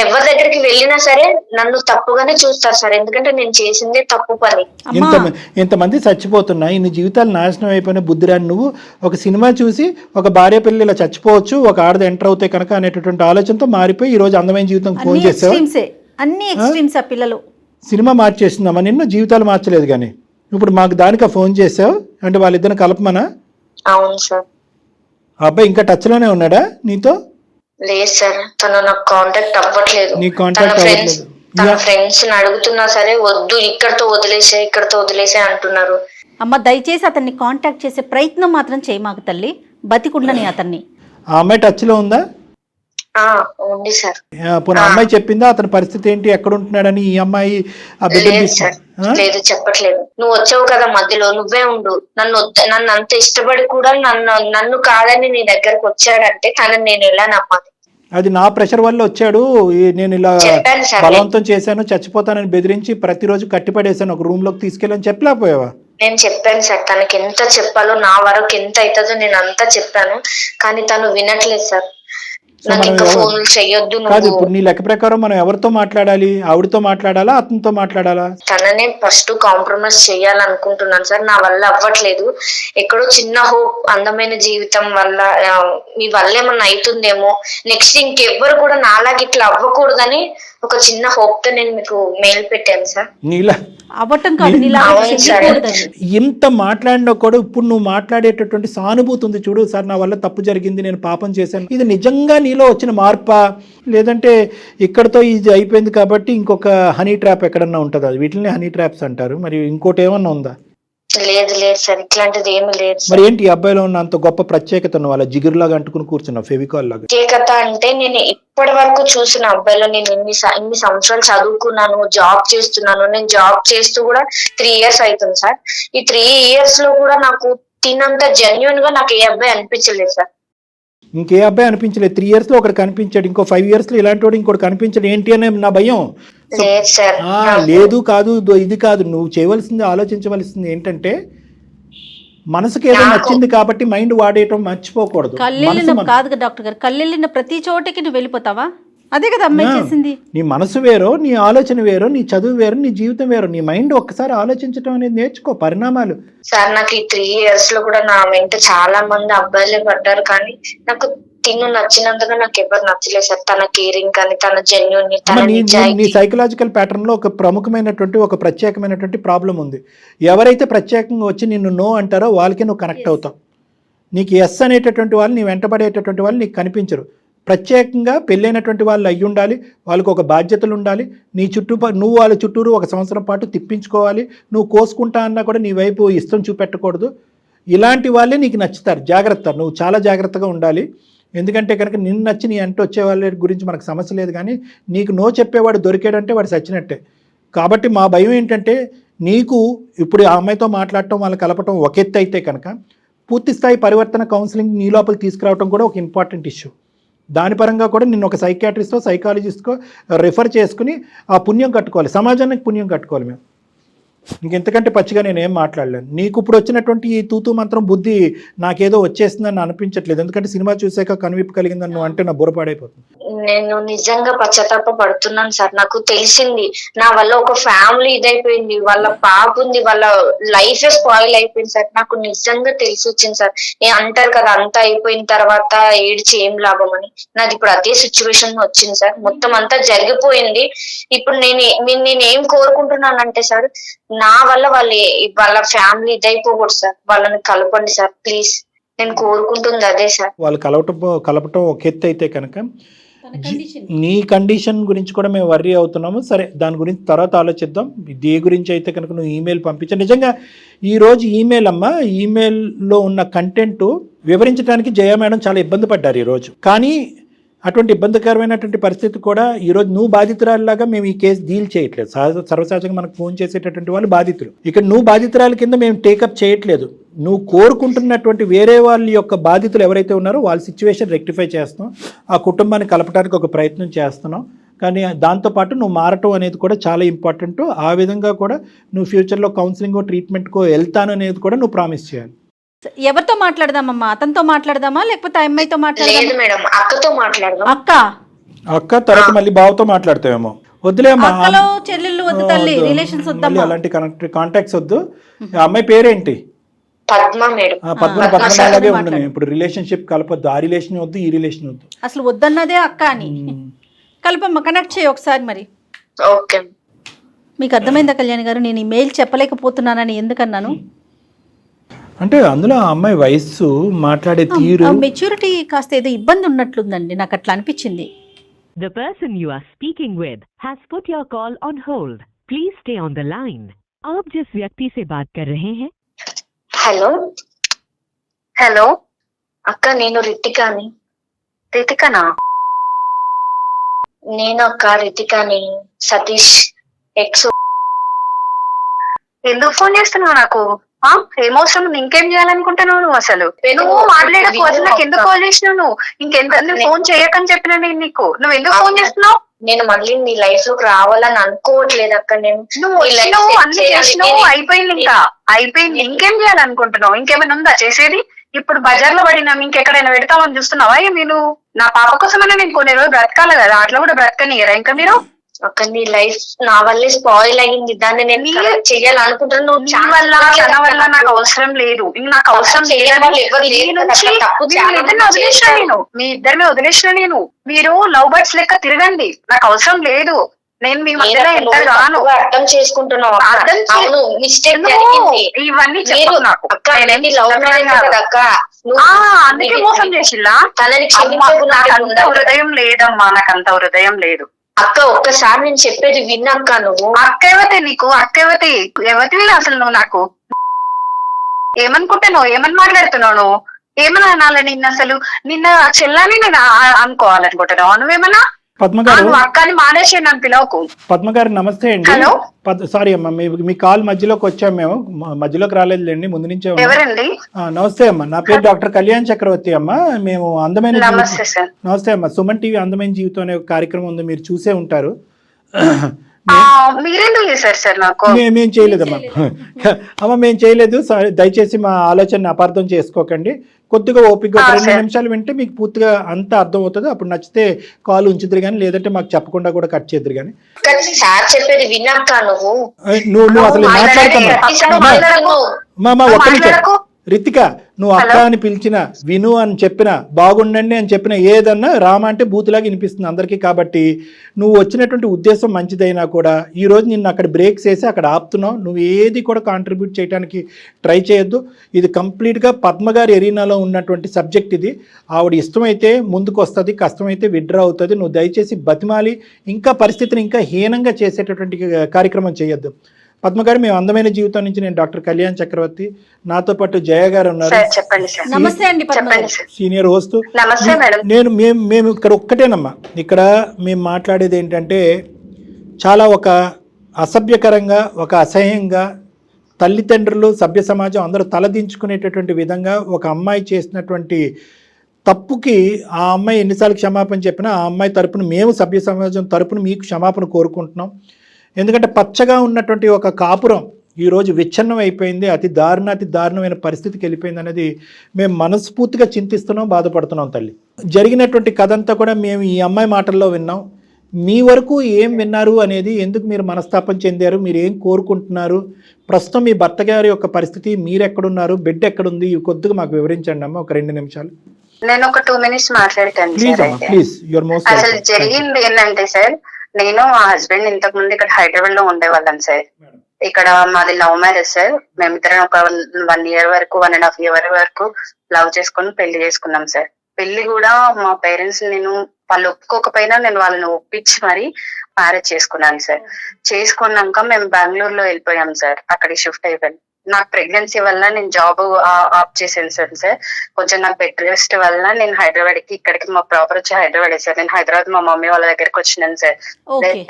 ఎవరి దగ్గరికి వెళ్ళినా సరే నన్ను తప్పుగానే చూస్తారు సార్, ఎందుకంటే నేను చేసిందే తప్పు పని. ఇంతమంది చచ్చిపోతున్నా, ఇన్ని జీవితాలు నాశనం అయిపోయిన బుద్ధిరాని నువ్వు ఒక సినిమా చూసి ఒక భార్య పిల్లలు ఇలా చచ్చిపోవచ్చు, ఒక ఆడది ఎంటర్ అవుతే కనుక అనేటటువంటి ఆలోచనతో మారిపోయి ఈ రోజు అందమైన జీవితం ఫోన్ చేసావు. అన్ని ఎక్స్ట్రీమ్స్ ఆ పిల్లలు. సినిమా మార్చేసిందమ్మా నిన్ను, జీవితాలు మార్చలేదు. కానీ ఇప్పుడు మాకు దానికి ఫోన్ చేసావు అంటే వాళ్ళిద్దరిని కలపమనా? అవును సార్. అబ్బాయి ఇంకా టచ్ లోనే ఉన్నాడా నీతో? లేదు సార్, తను నాకు కాంటాక్ట్ అవ్వట్లేదు. నీ కాంటాక్ట్ అవ్వట్లేదు? తన ఫ్రెండ్స్ ని అడుగుతున్నా సరే వద్దు, ఇక్కడతో వదిలేసే అంటున్నారు. అమ్మ దయచేసి అతన్ని కాంటాక్ట్ చేసే ప్రయత్నం మాత్రం చేయమాకు తల్లి, బతికుండని అతన్ని. ఆ అమ్మాయి టచ్లో ఉందా? ఉంది సార్. పోనీ అమ్మాయి చెప్పిందా అతని పరిస్థితి ఏంటి, ఎక్కడ ఉంటున్నాడని? ఈ అమ్మాయి ఆ బిడ్డని లేదు సార్, లేదు చెప్పట్లేదు. నువ్వు వచ్చావు కదా మధ్యలో, నువ్వే ఉండు. నన్ను అంత ఇష్టపడి కూడా నన్ను కాదని నీ దగ్గరకు వచ్చాడంటే తనని నేను ఎలా నమ్మాలి? అది నా ప్రెషర్ వల్ల వచ్చాడు, నేను ఇలా చెప్పాను సార్. బలవంతం చేశాను, చచ్చిపోతానని బెదిరించి ప్రతిరోజు కట్టిపడేశాను, ఒక రూమ్ లోకి తీసుకెళ్ళని చెప్పలేకపోయావా? నేను చెప్పాను సార్, తనకి ఎంత చెప్పాలో, నా వరకు ఎంత అవుతుందో నేను అంతా చెప్పాను, కానీ తను వినట్లేదు సార్. నాకు ఇంకా ఫోన్లు చెయ్యొద్దు కాదు. ఇప్పుడు నీ లెక్క ప్రకారం మనం ఎవరితో మాట్లాడాలి? ఆవిడతో మాట్లాడాలా, అతనితో మాట్లాడాలా? తననే ఫస్ట్ కాంప్రమైజ్ చేయాలనుకుంటున్నాను సార్. నా వల్ల అవ్వట్లేదు. ఎక్కడో చిన్న హోప్, అందమైన జీవితం వల్ల మీ వల్ల ఏమన్నా అవుతుందేమో, నెక్స్ట్ ఇంకెవ్వరు కూడా నాలాగా ఇట్లా అవ్వకూడదని ఒక చిన్న హోప్ తో నేను మీకు మెయిల్ పెట్టాను సార్. నీలా అవ్వటం కాదు, ఇంత మాట్లాడినా కూడా ఇప్పుడు నువ్వు మాట్లాడేటటువంటి సానుభూతి ఉంది చూడు, సార్ నా వల్ల తప్పు జరిగింది, నేను పాపం చేశాను, ఇది నిజంగా నీలో వచ్చిన మార్పా, లేదంటే ఇక్కడతో ఇది అయిపోయింది కాబట్టి ఇంకొక హనీ ట్రాప్ ఎక్కడన్నా ఉంటుందా? వీటిని హనీ ట్రాప్స్ అంటారు, మరి ఇంకోటి ఏమన్నా ఉందా? లేదు సార్, ఇట్లాంటిది ఏమి లేదు. మరి ఏంటి ఈ అబ్బాయిలో ఉన్న అంత గొప్ప ప్రత్యేకత? వాళ్ళ జిగురులాగా అంటుకుని కూర్చున్నావు, ఫెవికాల్ లాగా. ప్రత్యేకత అంటే నేను ఇప్పటి వరకు చూసిన అబ్బాయిలో, నేను ఇన్ని సంవత్సరాలు చదువుకున్నాను, జాబ్ చేస్తున్నాను. నేను జాబ్ చేస్తూ కూడా 3 years అవుతుంది సార్. ఈ 3 years లో కూడా నాకు తినంత జెన్యున్ గా నాకు ఏ అబ్బాయి అనిపించలేదు సార్. ఇంకే అబ్బాయి అనిపించలేదు. 3 years లో ఒకటి కనిపించాడు, ఇంకో 5 years లో ఇలాంటి వాడు ఇంకోటి కనిపించాడు. ఏంటి అనే నా భయం. లేదు సార్, లేదు కాదు, ఇది కాదు. నువ్వు చేయవలసింది, ఆలోచించవలసింది ఏంటంటే, మనసుకి ఏదో నచ్చింది కాబట్టి మైండ్ వాడేయటం మర్చిపోకూడదు. కళ్ళెళ్ళిన కాదు డాక్టర్ గారు, కళ్ళెళ్ళిన ప్రతి చోటకి నువ్వు వెళ్ళిపోతావా? అదే కదా అమ్మాయి చేసింది. నీ మనసు వేరో, నీ ఆలోచన వేరో, నీ చదువు వేరు, నీ జీవితం వేరు. నీ మైండ్ ఒక్కసారి ఆలోచించడం అనేది నేర్చుకో. పరిణామాలు సార్, నాకు ఈ 3 years లో కూడా నా వెంట చాలా మంది అబ్బాయిలే పడ్డారు, కానీ నాకు తిను నచ్చినంతగా నాకు ఎవరు నచ్చలేదు సార్. తన కేరింగ్ కానీ, తన జెన్యూన్, నీ సైకలాజికల్ ప్యాటర్న్ లో ఒక ప్రముఖమైనటువంటి, ఒక ప్రత్యేకమైనటువంటి ప్రాబ్లం ఉంది. ఎవరైతే ప్రత్యేకంగా వచ్చి నిన్ను నో అంటారో వాళ్ళకి నువ్వు కనెక్ట్ అవుతావు. నీకు ఎస్ అనేటటువంటి వాళ్ళు, నీ వెంటబడేటటువంటి వాళ్ళు నీకు కనిపించరు. ప్రత్యేకంగా పెళ్ళైనటువంటి వాళ్ళు అయ్యి ఉండాలి, వాళ్ళకు ఒక బాధ్యతలు ఉండాలి. నీ నువ్వు వాళ్ళ చుట్టూరు 1 సంవత్సరం పాటు తిప్పించుకోవాలి. నువ్వు కోసుకుంటా అన్నా కూడా నీ వైపు ఇష్టం చూపెట్టకూడదు. ఇలాంటి వాళ్ళే నీకు నచ్చుతారు. జాగ్రత్త, నువ్వు చాలా జాగ్రత్తగా ఉండాలి. ఎందుకంటే కనుక నిన్ను నచ్చి నీ అంటూ వచ్చే వాళ్ళ గురించి మనకు సమస్య లేదు, కానీ నీకు నో చెప్పేవాడు దొరికాడంటే వాడు చచ్చినట్టే. కాబట్టి మా భయం ఏంటంటే, నీకు ఇప్పుడు ఆ అమ్మాయితో మాట్లాడటం, వాళ్ళని కలపటం ఒక ఎత్తు అయితే కనుక, పూర్తి స్థాయి పరివర్తన కౌన్సిలింగ్ నీ లోపలికి తీసుకురావడం కూడా ఒక ఇంపార్టెంట్ ఇష్యూ. దాని పరంగా కూడా నిన్ను ఒక సైకియాట్రిస్టో, సైకాలజిస్ట్కో రెఫర్ చేసుకుని ఆ పుణ్యం కట్టుకోవాలి, సమాజానికి పుణ్యం కట్టుకోవాలి. మేము ఇంకెంతకంటే పచ్చిగా నేనేం మాట్లాడలేను. నీకు ఇప్పుడు వచ్చినటువంటి ఈ తూతూ మంత్రం బుద్ధి నాకేదో వచ్చేసిందని అనిపించట్లేదు. ఎందుకంటే సినిమా చూసాక కనువిప్పు కలిగిందని నువ్వు అంటే నా బుర్రపాడైపోతుంది. నేను నిజంగా పశ్చాత్తాప పడుతున్నాను సార్. నాకు తెలిసింది నా వల్ల ఒక ఫ్యామిలీ ఇదైపోయింది, వాళ్ళ పాప ఉంది, వాళ్ళ లైఫ్ స్పాయిల్ అయిపోయింది సార్. నాకు నిజంగా తెలిసి వచ్చింది సార్. అంటారు కదా, అంతా అయిపోయిన తర్వాత ఏడ్చి ఏం లాభం అని. నాకు ఇప్పుడు అదే సిచ్యువేషన్ వచ్చింది సార్. మొత్తం అంతా జరిగిపోయింది. ఇప్పుడు నేనేం కోరుకుంటున్నానంటే సార్, నా వల్ల వాళ్ళ ఫ్యామిలీ ఇదైపోకూడదు సార్. వాళ్ళని కలపండి సార్ ప్లీజ్. నేను కోరుకుంటుంది అదే సార్. వాళ్ళు కలపటం ఒక ఎత్తు అయితే కనుక, నీ కండిషన్ గురించి కూడా మేము వర్రీ అవుతున్నాము. సరే, దాని గురించి తర్వాత ఆలోచిద్దాం. దీని గురించి అయితే కనుక నువ్వు ఈమెయిల్ పంపించా. నిజంగా ఈరోజు ఈమెయిల్ అమ్మ, ఈమెయిల్లో ఉన్న కంటెంట్ వివరించడానికి జయ మేడం చాలా ఇబ్బంది పడ్డారు ఈరోజు. కానీ అటువంటి ఇబ్బందికరమైనటువంటి పరిస్థితి కూడా ఈరోజు నువ్వు బాధితురాలిలాగా మేము ఈ కేసు డీల్ చేయట్లేదు. సర్వసహజంగా మనకు ఫోన్ చేసేటటువంటి వాళ్ళు బాధితులు. ఇక్కడ నువ్వు బాధితురాల కింద మేము టేకప్ చేయట్లేదు. నువ్వు కోరుకుంటున్నటువంటి వేరే వాళ్ళ యొక్క బాధితులు ఎవరైతే ఉన్నారో వాళ్ళ సిచ్యువేషన్ రెక్టిఫై చేస్తున్నాం, ఆ కుటుంబాన్ని కలపడానికి ఒక ప్రయత్నం చేస్తున్నాం. కానీ దాంతోపాటు నువ్వు మారటం అనేది కూడా చాలా ఇంపార్టెంట్. ఆ విధంగా కూడా నువ్వు ఫ్యూచర్లో కౌన్సిలింగో, ట్రీట్మెంట్కో వెళ్తాను అనేది కూడా నువ్వు ప్రామిస్ చేయాలి. ఎవరితో మాట్లాడదామమ్మా? అతనితో మాట్లాడదామా లేకపోతే అమ్మాయితో మాట్లాడదామా? మేడం, అక్కతో మాట్లాడదాం. అక్క తర్వాత మళ్ళీ బావతో మాట్లాడతావేమో. వద్దులేమ్మా, చెల్లెళ్ళు వద్దు తల్లి, రిలేషన్స్ వద్దు, అలాంటి కాంటాక్ట్స్ వద్దు. అమ్మాయి పేరేంటి? పద్మ మేడం. పద్మలాగే ఉండను. ఇప్పుడు రిలేషన్షిప్ కలపొద్దు. ఆ రిలేషన్ వద్దు, ఈ రిలేషన్ వద్దు. అసలు వద్దన్నదే అక్క అని. కలపమ్మ, కనెక్ట్ చేయి ఒకసారి. మరి ఓకే, మీకు అర్థమైందా కళ్యాణ్ గారు నేను ఈ మెయిల్ చెప్పలేకపోతున్నానని ఎందుకన్నాను అంటే? అందులో ఆ అమ్మాయి వయస్సు, మాట్లాడే తీరు, మెచ్యూరిటీ కాస్త ఏదో ఇబ్బంది ఉన్నట్లుందండి, నాకు అట్లా అనిపించింది. The person you are speaking with has put your call on hold. Please stay on the line. आप जिस व्यक्ति से बात कर रहे हैं హలో హలో అక్క, నేను రితికాని. రితికనా? నేను అక్క రితికాని, సతీష్ ఎక్స్. ఎందుకు ఫోన్ చేస్తున్నావు నాకు? ఏమవసరం? ఇంకేం చేయాలనుకుంటున్నావు నువ్వు? అసలు నువ్వు మాట్లాడకు. అసలు నాకు ఎందుకు కాల్ చేసినావు నువ్వు? నువ్వు ఫోన్ చేయకని చెప్పినా నేను నీకు. నువ్వు ఎందుకు ఫోన్ చేస్తున్నావు? నేను మళ్ళీ నీ లైఫ్ లోకి రావాలని అనుకోవట్లేదు అక్క. నేను నువ్వు వచ్చినావు, అన్ని చేసినావు, అయిపోయింది. ఇంకా అయిపోయింది. ఇంకేం చేయాలనుకుంటున్నావు? ఇంకేమైనా ఉందా చేసేది? ఇప్పుడు బజార్ లో పడినాం, ఇంకెక్కడైనా పెడతామని చూస్తున్నావా? మీరు నా పాప కోసమైనా నేను కొన్ని రోజులు బ్రతకాలి కదా, అట్లా కూడా బ్రతకనియరా ఇంకా మీరు? అక్క, నీ లైఫ్ నా వల్లే స్పాయిల్ అయ్యింది. దాన్ని నేను చెయ్యాలనుకుంటున్నాను. తన వల్ల నాకు అవసరం లేదు. నాకు అవసరం వదిలేసిన నేను, మీ ఇద్దరిని వదిలేసిన నేను. మీరు లవ్ బర్డ్స్ లెక్క తిరగండి, నాకు అవసరం లేదు. నేను మీ మధ్యలో ఎంత రాను. అర్థం చేసుకుంటున్నావు. ఇవన్నీ చెప్పు నాకు. అందుకే మోసం చేసిల్లా? నాకంత హృదయం లేదమ్మా, నాకంత హృదయం లేదు. అక్క, ఒక్కసారి నేను చెప్పేది విన్నాక. నువ్వు అక్కవతే, నీకు అక్కవతి ఎవతి అసలు? నువ్వు నాకు ఏమనుకుంటున్నావు? ఏమని మాట్లాడుతున్నావు నువ్వు? ఏమన్నా అనాలి నిన్న? అసలు నిన్న చెల్లని నేను అనుకోవాలనుకుంటున్నావు? నువ్వేమన్నా పద్మ గారు, అక్కని మానేసి నన్ను పిలవకు. పద్మ గారు నమస్తే అండి. హలో, సారీ అమ్మా, మీ కాల్ మధ్యలోకి వచ్చాం. మేము మధ్యలోకి రాలేదులేండి, ముందు నుంచే. ఎవరండి? నమస్తే అమ్మా, నా పేరు డాక్టర్ కళ్యాణ్ చక్రవర్తి అమ్మా. మేము అందమైన నమస్తే సార్. నమస్తే అమ్మా. సుమన్ టీవీ అందమైన జీవితం అనే ఒక కార్యక్రమం ఉంది, మీరు చూసే ఉంటారు. మీరెందుకు చేశారు సార్ నాకు? మేము చేయలేదమ్మా. అమ్మ, మేము చేయలేదు. దయచేసి మా ఆలోచన అపార్థం చేసుకోకండి. కొద్దిగా ఓపిక 2 నిమిషాలు వింటే మీకు పూర్తిగా అంతా అర్థం అవుతుంది. అప్పుడు నచ్చితే కాల్ ఉంచుదురు కానీ, లేదంటే మాకు చెప్పకుండా కూడా కట్ చేద్దరు కానీ. సార్ చెప్పేది విన్నాక నువ్వు అసలు మాట్లాడుతున్నావు. ఒక్క నిమిషం రితిక, నువ్వు అక్క అని పిలిచిన, విను అని చెప్పిన, బాగుండండి అని చెప్పిన, ఏదన్నా రామ అంటే బూతులాగా వినిపిస్తుంది అందరికీ. కాబట్టి నువ్వు వచ్చినటువంటి ఉద్దేశం మంచిదైనా కూడా ఈరోజు నిన్ను అక్కడ బ్రేక్స్ వేసి అక్కడ ఆపుతున్నావు. నువ్వు ఏది కూడా కాంట్రిబ్యూట్ చేయడానికి ట్రై చేయొద్దు. ఇది కంప్లీట్గా పద్మగారి ఎరీనాలో ఉన్నటువంటి సబ్జెక్ట్ ఇది. ఆవిడ ఇష్టమైతే ముందుకు వస్తుంది, కష్టమైతే విడ్రా అవుతుంది. నువ్వు దయచేసి బతిమాలి ఇంకా పరిస్థితిని ఇంకా హీనంగా చేసేటటువంటి కార్యక్రమం చేయొద్దు. పద్మగారు, మేము అందమైన జీవితం నుంచి నేను డాక్టర్ కళ్యాణ్ చక్రవర్తి, నాతో పాటు జయ గారు ఉన్నారు, సీనియర్ హోస్ట్. మేము ఇక్కడ ఒక్కటేనమ్మా, ఇక్కడ మేము మాట్లాడేది ఏంటంటే చాలా ఒక అసభ్యకరంగా, ఒక అసహ్యంగా, తల్లిదండ్రులు, సభ్య సమాజం అందరూ తలదించుకునేటటువంటి విధంగా ఒక అమ్మాయి చేసినటువంటి తప్పుకి ఆ అమ్మాయి ఎన్నిసార్లు క్షమాపణ చెప్పినా ఆ అమ్మాయి తరపున మేము సభ్య సమాజం తరపున మీకు క్షమాపణ కోరుకుంటున్నాం. ఎందుకంటే పచ్చగా ఉన్నటువంటి ఒక కాపురం ఈరోజు విచ్ఛిన్నం అయిపోయింది, అతి దారుణమైన పరిస్థితికి వెళ్ళిపోయింది అనేది మేము మనస్ఫూర్తిగా చింతిస్తున్నాం, బాధపడుతున్నాం. తల్లి, జరిగినటువంటి కథ అంతా కూడా మేము ఈ అమ్మాయి మాటల్లో విన్నాం. మీ వరకు ఏం విన్నారు అనేది, ఎందుకు మీరు మనస్తాపం చెందారు, మీరు ఏం కోరుకుంటున్నారు, ప్రస్తుతం మీ భర్త గారి యొక్క పరిస్థితి, మీరు ఎక్కడున్నారు, బిడ్డ ఎక్కడుంది, ఇవి కొద్దిగా మాకు వివరించండి అమ్మ, ఒక 2 నిమిషాలు. నేను ఒక 2 minutes మాట్లాడతాను. అసలు జరిగింది ఏంటంటే సార్, నేను మా హస్బెండ్ ఇంతకు ముందు ఇక్కడ హైదరాబాద్ లో ఉండేవాళ్ళం సార్. ఇక్కడ మాది లవ్ మ్యారేజ్ సార్. మేమిద్దరం ఒక 1 year వరకు, 1.5 year వరకు లవ్ చేసుకుని పెళ్లి చేసుకున్నాం సార్. పెళ్లి కూడా మా పేరెంట్స్, నేను వాళ్ళు ఒప్పుకోకపోయినా నేను వాళ్ళని ఒప్పించి మరి మ్యారేజ్ చేసుకున్నాను సార్. చేసుకున్నాక మేము బెంగళూరులో వెళ్ళిపోయాం సార్. అక్కడికి షిఫ్ట్ అయిపోయాను. నాకు ప్రెగ్నెన్సీ వల్ల నేను జాబ్ ఆఫ్ చేసాను సార్. కొంచెం నాకు బెడ్ రెస్ట్ వల్ల నేను హైదరాబాద్ కి, ఇక్కడికి మా ప్రాపర్ వచ్చి హైదరాబాద్ సార్. నేను హైదరాబాద్ మా మమ్మీ వాళ్ళ దగ్గరికి వచ్చినాను సార్.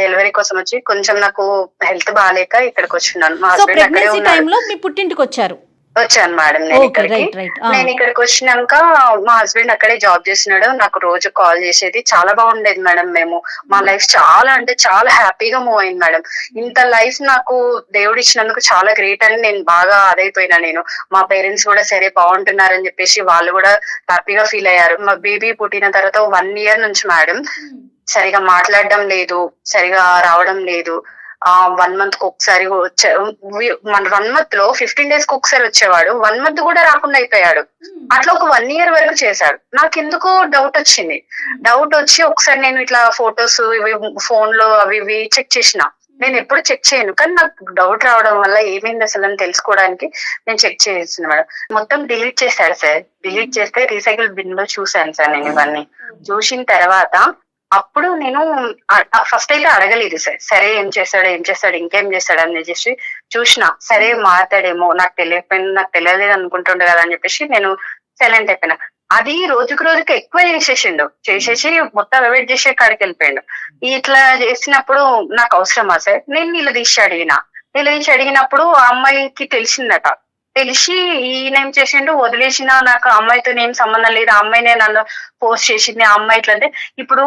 డెలివరీ కోసం వచ్చి కొంచెం నాకు హెల్త్ బాగాలేక ఇక్కడికి వచ్చినాను. మా హస్బెండ్ అక్కడే ఉన్నారు. వచ్చాను మేడం నేను ఇక్కడికి వచ్చినాక మా హస్బెండ్ అక్కడే జాబ్ చేస్తున్నాడు. నాకు రోజు కాల్ చేసేది. చాలా బాగుండేది మేడం. మేము మా లైఫ్ చాలా అంటే చాలా హ్యాపీగా మూవ్ అయింది మేడం. ఇంత లైఫ్ నాకు దేవుడు ఇచ్చినందుకు చాలా గ్రేట్ అని నేను బాగా అదైపోయినా. నేను మా పేరెంట్స్ కూడా సరే బాగుంటున్నారని చెప్పేసి వాళ్ళు కూడా హ్యాపీగా ఫీల్ అయ్యారు. మా బేబీ పుట్టిన తర్వాత 1 year నుంచి మేడం సరిగా మాట్లాడడం లేదు, సరిగా రావడం లేదు. 1 month కి ఒకసారి మన 1 month లో 15 days కి ఒకసారి వచ్చేవాడు. 1 month కూడా రాకుండా అయిపోయాడు. అట్లా ఒక 1 year వరకు చేశాడు. నాకు ఎందుకో డౌట్ వచ్చింది. డౌట్ వచ్చి ఒకసారి నేను ఇట్లా ఫొటోస్ ఇవి ఫోన్ లో అవి ఇవి చెక్ చేసిన. నేను ఎప్పుడు చెక్ చేయను, కానీ నాకు డౌట్ రావడం వల్ల ఏమైంది అసలు అని తెలుసుకోవడానికి నేను చెక్ చేసిన మేడం. మొత్తం డిలీట్ చేశాడు సార్. డిలీట్ చేస్తే రీసైకిల్ బిన్ లో చూసాను సార్ నేను. ఇవన్నీ చూసిన తర్వాత అప్పుడు నేను ఫస్ట్ అయితే అడగలేదు సార్, సరే ఏం చేస్తాడు ఇంకేం చేస్తాడు అని చెప్పేసి చూసిన, సరే మాట్లాడేమో నాకు తెలియలేదు అనుకుంటుండే కదా అని చెప్పేసి నేను సైలెంట్ అయిపోయినా. అది రోజుకు ఎక్కువ చేసేసి మొత్తం అవాయిడ్ చేసే కాడికి వెళ్ళిపోయాడు. ఇట్లా చేసినప్పుడు నాకు అవసరమా సార్? నేను నిలదీసి అడిగినప్పుడు ఆ అమ్మాయికి తెలిసిందట. తెలిసి ఈయనేం చేసిండు, వదిలేసిన, నాకు అమ్మాయితో ఏం సంబంధం లేదు, ఆ అమ్మాయినే నన్ను ఫోర్స్ చేసింది, ఆ అమ్మాయి ఇట్లా అంటే. ఇప్పుడు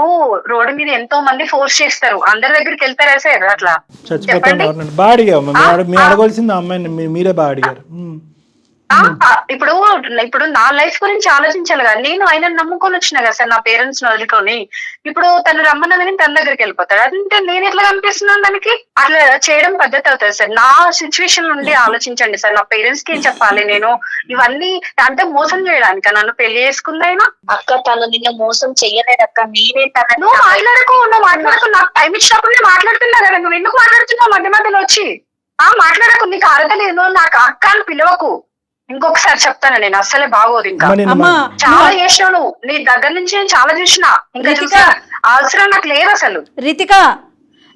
రోడ్డు మీద ఎంతో మంది ఫోర్స్ చేస్తారు, అందరి దగ్గరికి వెళ్తారా సార్? అట్లా చెప్పండి. అడగాల్సింది అమ్మాయిని మీరే బాగా అడిగారు. ఇప్పుడు నా లైఫ్ గురించి ఆలోచించాలి కదా. నేను ఆయన నమ్ముకొని వచ్చిన కదా సార్, నా పేరెంట్స్ ని వదులుకొని. ఇప్పుడు తను రమ్మన్నదని తన దగ్గరికి వెళ్ళిపోతాడు అంటే నేను ఎట్లా కనిపిస్తున్నాను దానికి? అట్లా చేయడం పద్ధతి అవుతుంది సార్. నా సిచ్యువేషన్ నుండి ఆలోచించండి సార్. నా పేరెంట్స్ కి ఏం చెప్పాలి నేను? ఇవన్నీ అంటే మోసం చేయడానికి నన్ను పెళ్లి చేసుకుందైనా? అక్క తను నిన్న మోసం చెయ్యలేదు అక్క, నేనే తన. నువ్వు మాట్లాడకు, నాకు టైం ఇచ్చినప్పుడు నేను మాట్లాడుతున్నా కదా, నువ్వు ఎందుకు మాట్లాడుతున్నావు మధ్య మధ్యలో వచ్చి? మాట్లాడకు, నీకు అర్హత లేదు, నాకు అక్క అని పిలవకు. ఇంకొకసారి చెప్తాను, నేను అస్సలే బాగోదు. ఇంకా చాలా చేసినావు నువ్వు, నీ దగ్గర నుంచి నేను చాలా చూసినా. ఇంకా చూసా అవసరం నాకు లేదు అసలు. రితిక,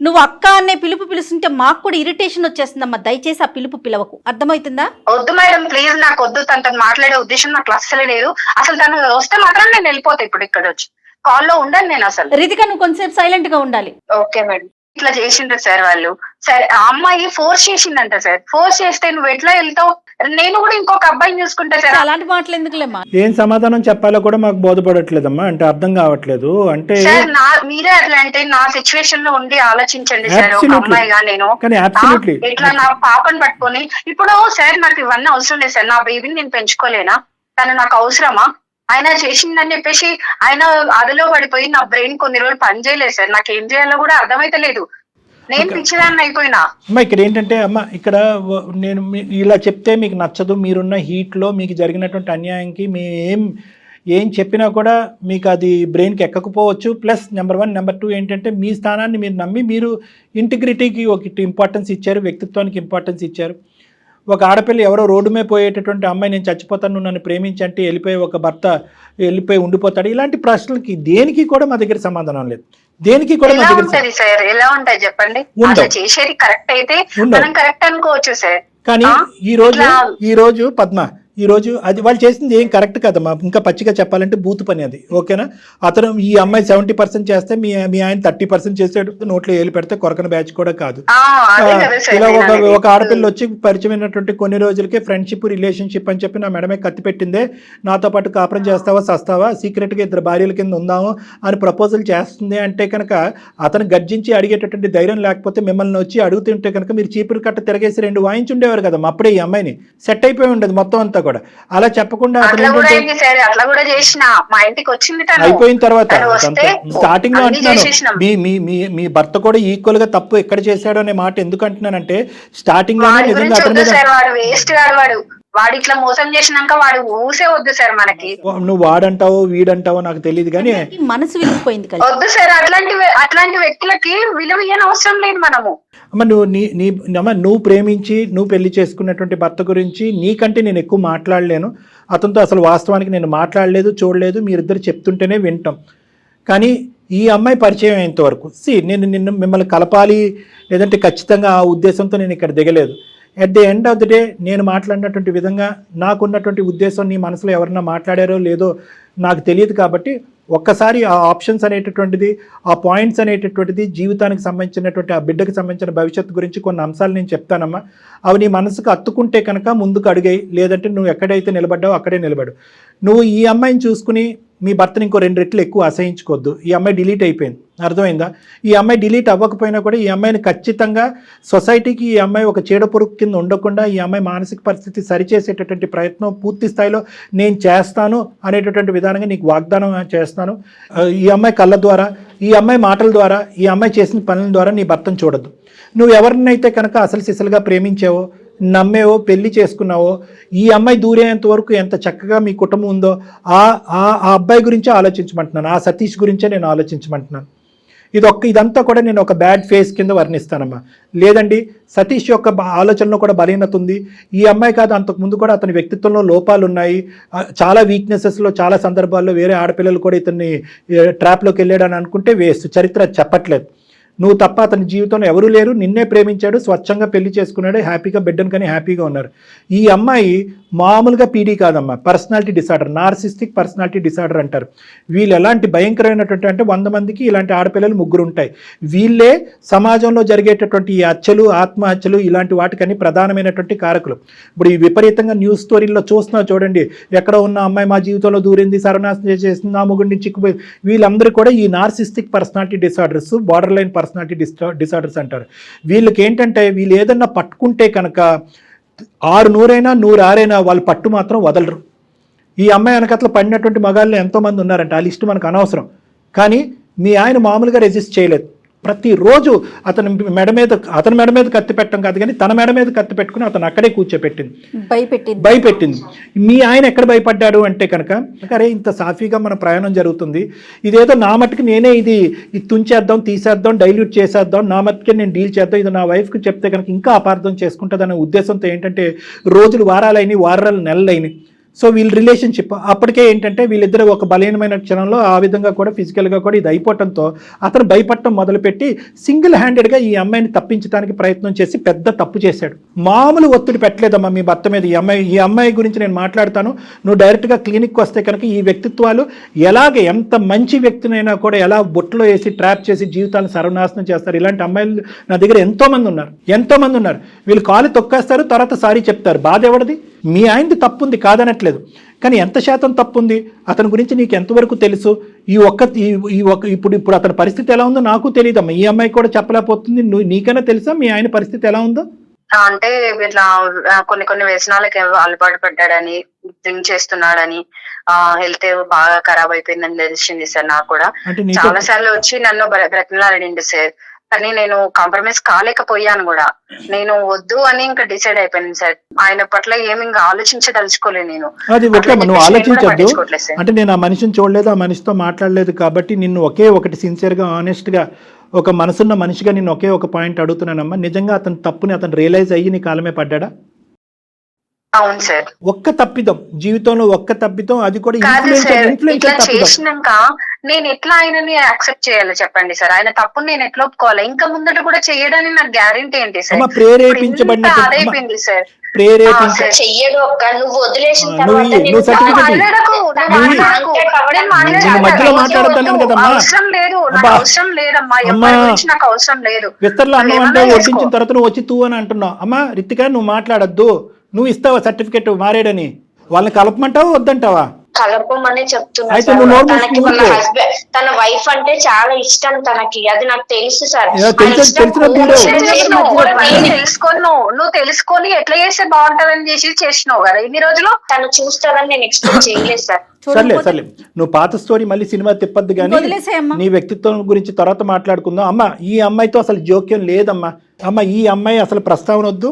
నువ్వు అక్క అనే పిలుస్తుంటే మాకు కూడా ఇరిటేషన్ వచ్చేస్తుందమ్మా. దయచేసి ఆ పిలవకు, అర్థమవుతుందా? వద్దు మేడం, ప్లీజ్, నాకు వద్దు. తనతో మాట్లాడే ఉద్దేశం నాకు అస్సలే లేదు. అసలు తను వస్తే మాత్రం నేను వెళ్ళిపోతా. ఇప్పుడు ఇక్కడ వచ్చి కాల్లో ఉండను నేను అసలు. రితిక, నువ్వు కొంచెంసేపు సైలెంట్ గా ఉండాలి. Okay madam. ఇట్లా చేసిండ్రు సార్ వాళ్ళు. సరే, ఆ అమ్మాయి ఫోర్స్ చేసిందంట సార్. ఫోర్స్ చేస్తే నువ్వు ఎట్లా వెళ్తావు? నేను కూడా ఇంకొక అబ్బాయిని చూసుకుంటా సార్. అలాంటి మాటలు ఎందుకులేమ్మా? ఏం సమాధానం చెప్పాలో కూడా మాకు బోధపడట్లేదమ్మా, అంటే అర్థం కావట్లేదు. అంటే సార్ మీరే అట్లా అంటే నా సిచ్యువేషన్ లో ఉండి ఆలోచించండి సార్. ఒక అమ్మాయిగా నేను ఇట్లా నా పాపను పట్టుకొని ఇప్పుడు సార్ నాకు ఇవన్నీ అవసరం లేదు సార్. నా బేబీని నేను పెంచుకోలేనా? తను నాకు అవసరమా? ఆయన చేసిందని చెప్పేసి ఆయన అదిలో పడిపోయి నా బ్రెయిన్ కొన్ని రోజులు పని చేయలేదు సార్. నాకు ఏం చేయాలో కూడా అర్థమైతలేదు. నేను పిచ్చిదాన్ని అయిపోయినా. అమ్మా ఇక్కడ ఏంటంటే, అమ్మ ఇక్కడ నేను ఇలా చెప్తే మీకు నచ్చదు, మీరున్న హీట్లో మీకు జరిగినటువంటి అన్యాయంకి ఏం చెప్పినా కూడా మీకు అది బ్రెయిన్కి ఎక్కకపోవచ్చు. ప్లస్ నెంబర్ 1, నెంబర్ 2 ఏంటంటే మీ స్థానాన్ని మీరు నమ్మి మీరు ఇంటిగ్రిటీకి ఒక ఇంపార్టెన్స్ ఇచ్చారు, వ్యక్తిత్వానికి ఇంపార్టెన్స్ ఇచ్చారు. ఒక ఆడపిల్ల ఎవరో రోడ్డు మీద పోయేటటువంటి అమ్మాయి నేను చచ్చిపోతాను నన్ను ప్రేమించంటే వెళ్ళిపోయి ఒక భర్త వెళ్ళిపోయి ఉండిపోతాడు. ఇలాంటి ప్రశ్నలకి దేనికి కూడా మా దగ్గర సమాధానం లేదు. దేనికి కూడా మా దగ్గర సార్ ఎలా ఉంటాయి చెప్పండి? చేసేది కరెక్ట్ అయితే మనం కరెక్ట్ అనుకోవచ్చు సార్. కానీ ఈ రోజు పద్మ, ఈ రోజు అది వాళ్ళు చేసింది ఏం కరెక్ట్ కదమ్మా. ఇంకా పచ్చిగా చెప్పాలంటే బూత్ పని అది. ఓకేనా? అతను ఈ అమ్మాయి 70% చేస్తే మీ ఆయన 30% చేసాడు. నోట్లో ఏలు పెడితే కొరకన బ్యాచ్ కూడా కాదు. ఇలా ఒక ఆడపిల్ల వచ్చి పరిచయమైనటువంటి కొన్ని రోజులకే ఫ్రెండ్షిప్, రిలేషన్షిప్ అని చెప్పి నా మెడమే కత్తి పెట్టిందే, నాతో పాటు కాపురం చేస్తావా సస్తావా, సీక్రెట్గా 2 భార్యల కింద ఉందాము అని ప్రపోజల్ చేస్తుంది అంటే కనుక అతను గర్జించి అడిగేటటువంటి ధైర్యం లేకపోతే మిమ్మల్ని వచ్చి అడుగుతుంటే కనుక మీరు చీపురు కట్ట తిరగేసి 2 వాయించి ఉండేవారు కదమ్మా. అప్పుడే ఈ అమ్మాయిని సెట్ అయిపోయి ఉండదు మొత్తం అంతా కూడా. అలా చెప్పకుండా అయిపోయిన తర్వాత స్టార్టింగ్ లో అంటున్నాను, మీ భర్త కూడా ఈక్వల్ గా తప్పు ఎక్కడ చేశాడు అనే మాట ఎందుకు అంటున్నానంటే, స్టార్టింగ్ లో నిజంగా వాడు ఇట్లా మోసం చేసినాక వాడు ఊసే వద్దు సార్ మనకి. నువ్వు వాడంటావో వీడంటావో నాకు తెలియదు కానీ మనసు విలిగిపోయింది. వద్దు సార్, అట్లాంటి వ్యక్తులకి విలువ ఇయ్యని అవసరం లేదు మనము. అమ్మ నువ్వు ప్రేమించి నువ్వు పెళ్లి చేసుకున్నటువంటి భర్త గురించి నీకంటే నేను ఎక్కువ మాట్లాడలేను. అతనితో అసలు వాస్తవానికి నేను మాట్లాడలేదు, చూడలేదు, మీరిద్దరు చెప్తుంటేనే వింటాం. కానీ ఈ అమ్మాయి పరిచయం అయ్యేంత వరకు నేను మిమ్మల్ని కలపాలి లేదంటే ఖచ్చితంగా ఆ ఉద్దేశంతో నేను ఇక్కడ దిగలేదు. At the end of the day నేను మాట్లాడినటువంటి విధంగా నాకున్నటువంటి ఉద్దేశం నీ మనసులో ఎవరన్నా మాట్లాడారో లేదో నాకు తెలియదు. కాబట్టి ఒక్కసారి ఆ ఆప్షన్స్ అనేటటువంటిది, ఆ పాయింట్స్ అనేటటువంటిది, జీవితానికి సంబంధించినటువంటి ఆ బిడ్డకు సంబంధించిన భవిష్యత్తు గురించి కొన్ని అంశాలు నేను చెప్తానమ్మా. అవి నీ మనసుకు అత్తుకుంటే కనుక ముందుకు అడిగాయి, లేదంటే నువ్వు ఎక్కడైతే నిలబడ్డావో అక్కడే నిలబడు. నువ్వు ఈ అమ్మాయిని చూసుకుని మీ భర్తని ఇంకో 2 రెట్లు ఎక్కువ అసహించుకోవద్దు. ఈ అమ్మాయి డిలీట్ అయిపోయింది, అర్థమైందా? ఈ అమ్మాయి డిలీట్ అవ్వకపోయినా కూడా ఈ అమ్మాయిని ఖచ్చితంగా సొసైటీకి ఈ అమ్మాయి ఒక చీడపురుగు కింద ఉండకుండా ఈ అమ్మాయి మానసిక పరిస్థితి సరిచేసేటటువంటి ప్రయత్నం పూర్తి స్థాయిలో నేను చేస్తాను అనేటటువంటి విధానంగా నీకు వాగ్దానం చేస్తాను. ఈ అమ్మాయి కళ్ళ ద్వారా, ఈ అమ్మాయి మాటల ద్వారా, ఈ అమ్మాయి చేసిన పనుల ద్వారా నీ భర్తను చూడద్దు. నువ్వు ఎవరినైతే కనుక అసలు సిసలుగా ప్రేమించావో, నమ్మేవో, పెళ్లి చేసుకున్నావో, ఈ అమ్మాయి దూరేంత వరకు ఎంత చక్కగా మీ కుటుంబం ఉందో ఆ అబ్బాయి గురించే ఆలోచించమంటున్నాను. ఆ సతీష్ గురించే నేను ఆలోచించమంటున్నాను. ఇదంతా కూడా నేను ఒక బ్యాడ్ ఫేస్ కింద వర్ణిస్తానమ్మా. లేదండి, సతీష్ యొక్క ఆలోచనలో కూడా బలహీనత ఉంది. ఈ అమ్మాయి కాదు, అంతకుముందు కూడా అతని వ్యక్తిత్వంలో లోపాలు ఉన్నాయి. చాలా వీక్నెసెస్లో చాలా సందర్భాల్లో వేరే ఆడపిల్లలు కూడా ఇతన్ని ట్రాప్లోకి వెళ్ళాడని అనుకుంటే వేస్ట్. చరిత్ర చెప్పట్లేదు. నువ్వు తప్ప అతని జీవితంలో ఎవరూ లేరు. నిన్నే ప్రేమించాడు, స్వచ్ఛంగా పెళ్లి చేసుకున్నాడు, హ్యాపీగా బిడ్డను కానీ హ్యాపీగా ఉన్నారు. ఈ అమ్మాయి మామూలుగా పీడీ కాదమ్మా, personality disorder, narcissistic personality disorder అంటారు. వీళ్ళు ఎలాంటి భయంకరమైనటువంటి అంటే 100 మందికి ఇలాంటి ఆడపిల్లలు 3 ఉంటాయి. వీళ్ళే సమాజంలో జరిగేటటువంటి ఈ హత్యలు, ఆత్మహత్యలు ఇలాంటి వాటికని ప్రధానమైనటువంటి కారకులు. ఇప్పుడు ఈ విపరీతంగా న్యూస్ స్టోరీల్లో చూస్తున్నా చూడండి, ఎక్కడ ఉన్న అమ్మాయి మా జీవితంలో దూరింది, సర్వనాశనం చేసింది, నా మొగుడిని చిక్కుపోయి, వీళ్ళందరూ కూడా ఈ narcissistic personality disorders, border line personality disorders అంటారు. వీళ్ళకి ఏంటంటే వీళ్ళు ఏదన్నా పట్టుకుంటే కనుక 600 106 వాళ్ళు పట్టు మాత్రం వదలరు. ఈ అమ్మాయి వెనకట్ల పడినటువంటి మగాళ్ళు ఎంతోమంది ఉన్నారంట, ఆ లిస్టు మనకు అనవసరం. కానీ మీ ఆయన మామూలుగా రెసిస్ట్ చేయలేదు. ప్రతిరోజు అతని మెడ మీద కత్తి పెట్టడం కాదు కానీ తన మెడ మీద కత్తి పెట్టుకుని అతను అక్కడే కూర్చోపెట్టింది, భయపెట్టింది. మీ ఆయన ఎక్కడ భయపడ్డాడు అంటే కనుక, అరే ఇంత సాఫీగా మన ప్రయాణం జరుగుతుంది, ఇదేదో నా మట్టుకు నేనే ఇది తుంచేద్దాం, తీసేద్దాం, డైల్యూట్ చేసేద్దాం, నా మట్టుకే నేను డీల్ చేద్దాం, ఇది నా వైఫ్కి చెప్తే కనుక ఇంకా అపార్థం చేసుకుంటుందనే ఉద్దేశంతో ఏంటంటే రోజులు వారాలైనవి, వారాలు నెలలైనవి. సో వీళ్ళ రిలేషన్షిప్ అప్పటికే ఏంటంటే వీళ్ళిద్దరు ఒక బలహీనమైన క్షణంలో ఆ విధంగా కూడా ఫిజికల్గా కూడా ఇది అయిపోవటంతో అతను భయపడటం మొదలుపెట్టి సింగిల్ హ్యాండెడ్గా ఈ అమ్మాయిని తప్పించడానికి ప్రయత్నం చేసి పెద్ద తప్పు చేశాడు. మామూలు ఒత్తిడి పెట్టలేదమ్మా మీ భర్త మీద. ఈ అమ్మాయి గురించి నేను మాట్లాడతాను, నువ్వు డైరెక్ట్గా క్లినిక్కి వస్తే కనుక ఈ వ్యక్తిత్వాలు ఎలాగ ఎంత మంచి వ్యక్తినైనా కూడా ఎలా బొట్టులో వేసి ట్రాప్ చేసి జీవితాలను సర్వనాశనం చేస్తారు. ఇలాంటి అమ్మాయిలు నా దగ్గర ఎంతోమంది ఉన్నారు. వీళ్ళు కాలు తొక్కేస్తారు, తర్వాత సారీ చెప్తారు. బాధ ఎవరిది? మీ ఆయనది తప్పుంది కాదనట్లేదు, కానీ ఎంత శాతం తప్పుంది, అతని గురించి నీకు ఎంతవరకు తెలుసు? ఇప్పుడు అతని పరిస్థితి ఎలా ఉందో నాకు తెలియదమ్మా. ఈ అమ్మాయి కూడా చెప్పలేకపోతుంది. నీకైనా తెలుసా మీ ఆయన పరిస్థితి ఎలా ఉందో? అంటే ఇట్లా కొన్ని వ్యసనాలకి అలవాటు పడ్డాడని, డ్రింక్ చేస్తున్నాడని, హెల్త్ బాగా ఖరాబ్ అయిపోయిందని తెలిసింది సార్. నాకు కూడా చాలా సార్లు వచ్చి నన్ను బ్రతిమలాడిండు సార్. కానీ నేను కాంప్రమైజ్ కాలేకపోయాను కూడా. నేను వద్దు అని ఇంకా డిసైడ్ అయిపోయాను సార్. ఆయన పట్ల ఏమి ఇంకా ఆలోచించదలుచుకోలేదు నేను. అది ఓకే, నువ్వు ఆలోచించద్దు అంటే నేను ఆ మనిషిని చూడలేదు, ఆ మనిషితో మాట్లాడలేదు కాబట్టి నిన్ను ఒకే ఒకటి సిన్సియర్గా ఆనెస్ట్గా ఒక మనసున్న మనిషిగా నిన్ను ఒకే ఒక పాయింట్ అడుగుతున్నానమ్మా. నిజంగా అతని తప్పుని అతను రియలైజ్ అయ్యి నీ కాలమే పడ్డాడా? అవును సార్. ఒక్క తప్పిదం జీవితంలో, ఒక్క తప్పిదం, అది కూడా చేసినాక నేను ఎట్లా ఆయనని యాక్సెప్ట్ చేయాలి చెప్పండి సార్? ఆయన తప్పుని నేను ఎట్లా ఒప్పుకోవాలి? ఇంకా ముందట కూడా చేయడానికి నాకు గ్యారెంటీ ఏంటి సార్? ప్రేరేపించబడిన సార్ చెయ్యడు ఒక్క నువ్వు వదిలేసిన అవసరం లేదు, నాకు అవసరం లేదమ్మా, ఎవరి గురించి నాకు అవసరం లేదు. విస్తరలో అన్నం అంటే వడ్డించిన తర్వాత నువ్వు వచ్చి తూ అని అంటున్నావు. అమ్మా రితిక, నువ్వు మాట్లాడద్దు. నువ్వు ఇస్తావా సర్టిఫికెట్ మారేడని? వాళ్ళని కలపమంటావా వద్దంటావా? కలపమనే చెప్తున్నా. తన వైఫ్ అంటే చాలా ఇష్టం తనకి, అది నాకు తెలుసు సార్. నువ్వు తెలుసుకొని ఎట్లా చేస్తే బాగుంటదని చేసినావు కదా ఇన్ని రోజులు. తను చూస్తారని నేను ఎక్స్పెక్ట్ చేయలేదు సార్. సర్లే నువ్వు పాత స్టోరీ మళ్ళీ సినిమా తిప్పద్దు కానీ నీ వ్యక్తిత్వం గురించి తర్వాత మాట్లాడుకుందాం. అమ్మ ఈ అమ్మాయితో అసలు జోక్యం లేదమ్మా. అమ్మ ఈ అమ్మాయి అసలు ప్రస్తావన వద్దు.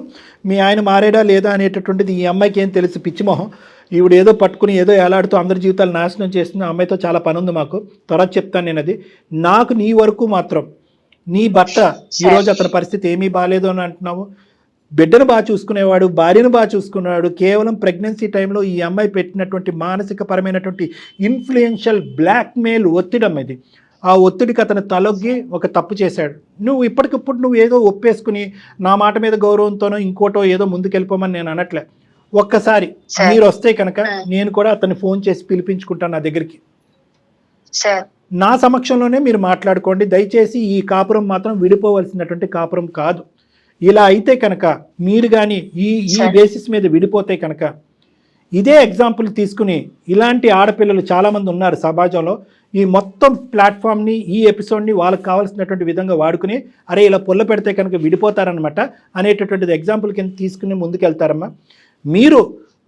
మీ ఆయన మారేడా లేదా అనేటటువంటిది ఈ అమ్మాయికి ఏం తెలుసు? పిచ్చిమోహం. ఈవిడ ఏదో పట్టుకుని ఏదో ఏలాడుతూ అందరి జీవితాలు నాశనం చేస్తుంది. అమ్మాయితో చాలా పని ఉంది మాకు, తర్వాత చెప్తాను నేను అది. నాకు నీ వరకు మాత్రం నీ భర్త ఈరోజు అతని పరిస్థితి ఏమీ బాగాలేదు అని అంటున్నావు. బిడ్డను బాగా చూసుకునేవాడు, భార్యను బాగా చూసుకునేవాడు. కేవలం ప్రెగ్నెన్సీ టైంలో ఈ అమ్మాయి పెట్టినటువంటి మానసిక పరమైనటువంటి ఇన్ఫ్లుయెన్షియల్ బ్లాక్మెయిల్ ఒత్తిడి ఇది. ఆ ఒత్తిడికి అతను తలొగ్గి ఒక తప్పు చేశాడు. నువ్వు ఇప్పటికిప్పుడు నువ్వు ఏదో ఒప్పేసుకుని నా మాట మీద గౌరవంతోనో ఇంకోటో ఏదో ముందుకెళ్ళిపోమని నేను అనట్లే. ఒక్కసారి మీరు వస్తే కనుక నేను కూడా అతన్ని ఫోన్ చేసి పిలిపించుకుంటాను నా దగ్గరికి. నా సమక్షంలోనే మీరు మాట్లాడుకోండి. దయచేసి ఈ కాపురం మాత్రం విడిపోవలసినటువంటి కాపురం కాదు. ఇలా అయితే కనుక మీరు కానీ ఈ బేసిస్ మీద విడిపోతే కనుక ఇదే ఎగ్జాంపుల్ తీసుకుని ఇలాంటి ఆడపిల్లలు చాలామంది ఉన్నారు సమాజంలో. ఈ మొత్తం ప్లాట్ఫామ్ని, ఈ ఎపిసోడ్ని వాళ్ళకి కావాల్సినటువంటి విధంగా వాడుకుని అరే ఇలా పొల్ల పెడితే కనుక విడిపోతారనమాట అనేటటువంటిది ఎగ్జాంపుల్ కింద తీసుకుని ముందుకెళ్తారమ్మా.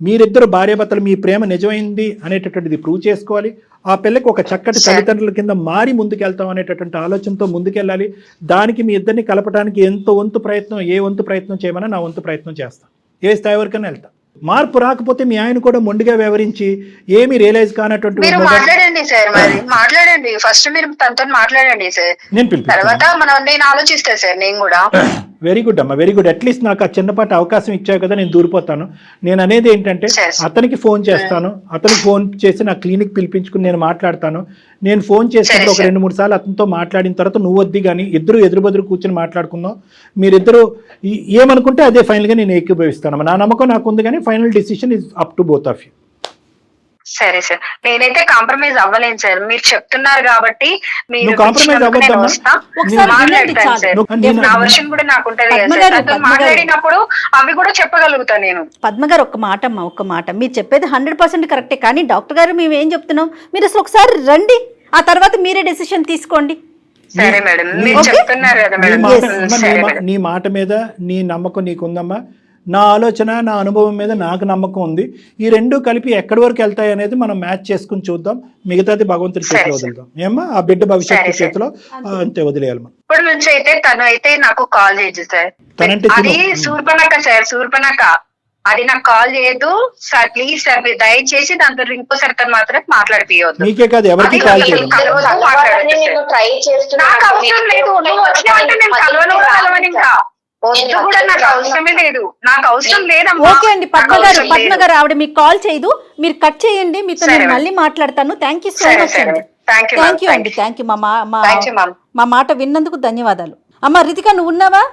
మీరిద్దరు భార్యాభర్తలు మీ ప్రేమ నిజమైంది అనేటటువంటిది ప్రూవ్ చేసుకోవాలి. ఆ పిల్లకి ఒక చక్కటి తల్లిదండ్రుల కింద మారి ముందుకెళ్తాం అనేటటువంటి ఆలోచనతో ముందుకెళ్ళాలి. దానికి మీ ఇద్దరిని కలపడానికి ఏ వంతు ప్రయత్నం చేయమన్నా నా వంతు ప్రయత్నం చేస్తాను. ఏ స్థాయి వరకైనా వెళ్తా. మార్పు రాకపోతే మీ ఆయన కూడా మొండిగా వ్యవహరించి ఏమీ రియలైజ్ కానటువంటి మీరు మాట్లాడండి సార్, మరి మాట్లాడండి ఫస్ట్, మీరు తనతో మాట్లాడండి సార్, నేను పిలిపిస్తాను. తర్వాత నేను ఆలోచిస్తా సార్ నేను కూడా. వెరీ గుడ్ అమ్మా, వెరీ గుడ్. అట్లీస్ట్ నాకు ఆ చిన్నపాటి అవకాశం ఇచ్చావు కదా, నేను దూరిపోతాను. నేను అనేది ఏంటంటే అతనికి ఫోన్ చేస్తాను, అతనికి ఫోన్ చేసి నా క్లినిక్ పిలిపించుకుని నేను మాట్లాడతాను. నేను ఫోన్ చేసినప్పుడు ఒక 2-3 సార్లు అతనితో మాట్లాడిన తర్వాత నువ్వు వద్ది కానీ ఇద్దరు ఎదురు కూర్చొని మాట్లాడుకుందాం. మీరిద్దరు ఏమనుకుంటే అదే ఫైనల్గా నేను ఏకీభవిస్తాను. నా నమ్మకం నాకు ఉంది కానీ final decision is up to both of you. సరే సార్, నేనైతే కాంప్రమైజ్ అవ్వలేను సార్, మీరు చెప్తున్నారు కాబట్టి మీరు నువ్వు కాంప్రమైజ్ అవ్వద్దమ్మా. ఒకసారి వినండి చాలు. నా వర్షన్ కూడా నాకు ఉంటది కదా సార్, నాతో మాట్లాడినప్పుడు అవి కూడా చెప్పగలుగుతా నేను. పద్మ గారు ఒక్క మాట అమ్మా, ఒక్క మాట. మీరు చెప్పేది 100% కరెక్టే, కానీ డాక్టర్ గారు మేము ఏం చెప్తున్నాం, మీరు అసలు ఒకసారి రండి, ఆ తర్వాత మీరే డెసిషన్ తీసుకోండి. సరే మేడం, మీరు చెప్తున్నారు కదా మేడం. నీ మాట మీద నీ నమ్మకం నీకుందమ్మా. నా ఆలోచన, నా అనుభవం మీద నాకు నమ్మకం ఉంది. ఈ రెండు కలిపి ఎక్కడి వరకు వెళ్తాయి అనేది మనం మ్యాచ్ చేసుకుని చూద్దాం. మిగతాది భగవంతుడి చేతిలో వదులుదాం. ఏమ్మా, ఆ బిడ్డ భవిష్యత్తు చేతిలో అంతే వదిలేయాలి మనం. ఇప్పటి నుంచి అయితే తను అయితే నాకు కాల్ చేయదు సార్. అది శూర్పణఖ సార్, శూర్పణఖ. అది నాకు కాల్ చేయదు సార్, ప్లీజ్ సార్, మీరు దయచేసి దాంతో ఇంకోసారి తను మాత్రం మాట్లాడిపోవద్దు. మీకే కాదు ఎవరికి కాల్ చేయదు. ట్రై చేస్తున్నా, నాకు అవసరం లేదు, నువ్వు వచ్చినావంటే నేను కలవను కూడా కలవను, ఇంకా వద్దు కూడా, నాకు అవసరమే లేదు, నాకు అవసరం లేదమ్మా. ఓకే అండి పద్మ గారు ఆవిడ మీకు కాల్ చేయదు, మీరు కట్ చేయండి, మీతో నేను మళ్ళీ మాట్లాడతాను. థ్యాంక్ యూ సో మచ్ అండి. థ్యాంక్ యూ అండి, థ్యాంక్ యూ. మా మాట విన్నందుకు ధన్యవాదాలు. అమ్మ రితిక, నువ్వు ఉన్నావా?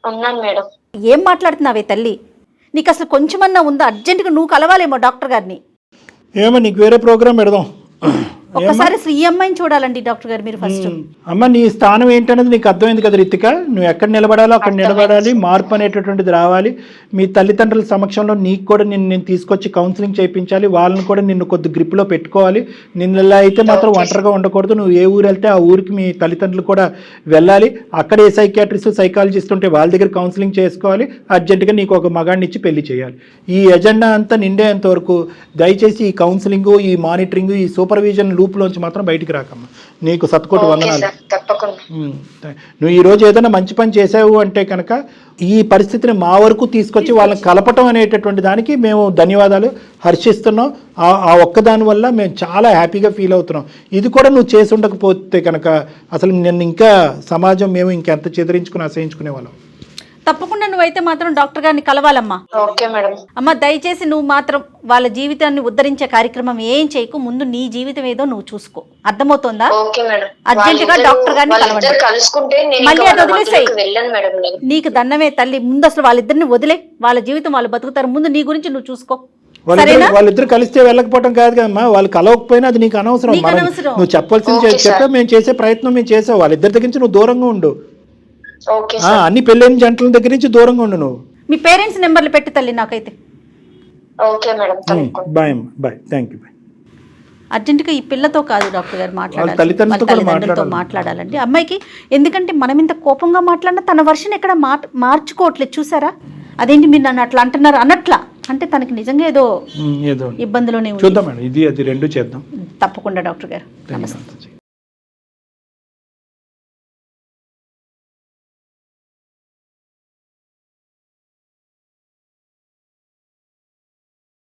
ఉన్నాను మేడం. ఏం మాట్లాడుతున్నావే తల్లి, నీకు అసలు కొంచెమన్నా ఉందా? అర్జెంటుగా నువ్వు కలవాలేమో డాక్టర్ గారిని. ఏమో నీకు వేరే ప్రోగ్రామ్ పెడదాం. ఒక్కసారి అసలు ఈ అమ్మాయిని చూడాలండి డాక్టర్ గారు మీరు ఫస్ట్. అమ్మ, నీ స్థానం ఏంటనేది నీకు అర్థమైంది కదా రితిక. నువ్వు ఎక్కడ నిలబడాలో అక్కడ నిలబడాలి. మార్పు అనేటటువంటిది రావాలి. మీ తల్లిదండ్రుల సమక్షంలో నీకు కూడా నేను తీసుకొచ్చి కౌన్సిలింగ్ చేయించాలి. వాళ్ళని కూడా నిన్ను కొద్ది గ్రిప్లో పెట్టుకోవాలి. నిన్ను ఇలా అయితే మాత్రం ఒంటరిగా ఉండకూడదు. నువ్వు ఏ ఊరు వెళ్తే ఆ ఊరికి మీ తల్లిదండ్రులు కూడా వెళ్ళాలి. అక్కడ ఏ సైకియాట్రిస్ట్ సైకాలజిస్ట్ ఉంటే వాళ్ళ దగ్గర కౌన్సిలింగ్ చేసుకోవాలి. అర్జెంటుగా నీకు ఒక మగాడిని ఇచ్చి పెళ్లి చేయాలి. ఈ ఎజెండా అంతా నిండేంత వరకు దయచేసి ఈ కౌన్సిలింగ్, ఈ మానిటరింగ్, ఈ సూపర్విజన్ లూప్లోంచి మాత్రం బయటికి రాకమ్మా. నీకు సత్కోటి వందనాలు. నువ్వు ఈరోజు ఏదైనా మంచి పని చేసావు అంటే కనుక ఈ పరిస్థితిని మా వరకు తీసుకొచ్చి వాళ్ళని కలపటం అనేటటువంటి దానికి మేము ధన్యవాదాలు హర్షిస్తున్నాం. ఆ ఒక్కదాని వల్ల మేము చాలా హ్యాపీగా ఫీల్ అవుతున్నాం. ఇది కూడా నువ్వు చేసి ఉండకపోతే కనుక అసలు నిన్ను ఇంకా సమాజం మేము ఇంకెంత చెదిరించుకుని అసహించుకునే వాళ్ళం. తప్పకుండా నువ్వైతే మాత్రం డాక్టర్ గారిని కలవాలమ్మా. Okay madam. అమ్మ దయచేసి నువ్వు మాత్రం వాళ్ళ జీవితాన్ని ఉద్ధరించే కార్యక్రమం ఏం చేయకు, ముందు నీ జీవితం ఏదో నువ్వు చూసుకో. అర్థమవుతోందా? Okay madam. అర్జెంటుగా డాక్టర్ గారిని కలవండి. మళ్ళీ అది వదిలేసాయి. నీకు దండమే తల్లి, ముందు అసలు వాళ్ళిద్దరిని వదిలే, వాళ్ళ జీవితం వాళ్ళు బతుకుతారు. ముందు నీ గురించి నువ్వు చూసుకో. వాళ్ళిద్దరు కలిస్తే వెళ్ళకపోవడం కాదు కదమ్మా, వాళ్ళు కలవకపోయినా అది నీకు అనవసరం. నువ్వు చెప్పాల్సింది చెప్పా, మేము చేసే ప్రయత్నం మేము చేసావు. వాళ్ళిద్దరి దగ్గర నుంచి నువ్వు దూరంగా ఉండు. అన్ని పెళ్ళైన జంటల దగ్గర నుంచి దూరంగా ఉండు. నువ్వు మీ పేరెంట్స్ నెంబర్లు పెట్టి తల్లి నాకైతే. బాయ్ అమ్మా, బాయ్, థ్యాంక్ యూ, బాయ్. అర్జెంటుగా ఈ పిల్లతో కాదు డాక్టర్ గారు మాట్లాడాలి, తల్లిదండ్రులతో మాట్లాడాలండి అమ్మాయికి. ఎందుకంటే మనం ఇంత కోపంగా మాట్లాడినా తన వర్షన్ ఎక్కడ మార్చుకోవట్లేదు. చూసారా, అదేంటి మీరు నన్ను అట్లా అంటున్నారు అన్నట్లా, అంటే తనకి నిజంగా ఏదో ఇబ్బందిలోనే చూద్దాం మేడం, ఇది అది రెండు చేద్దాం తప్పకుండా. డాక్టర్ గారు నమస్తే.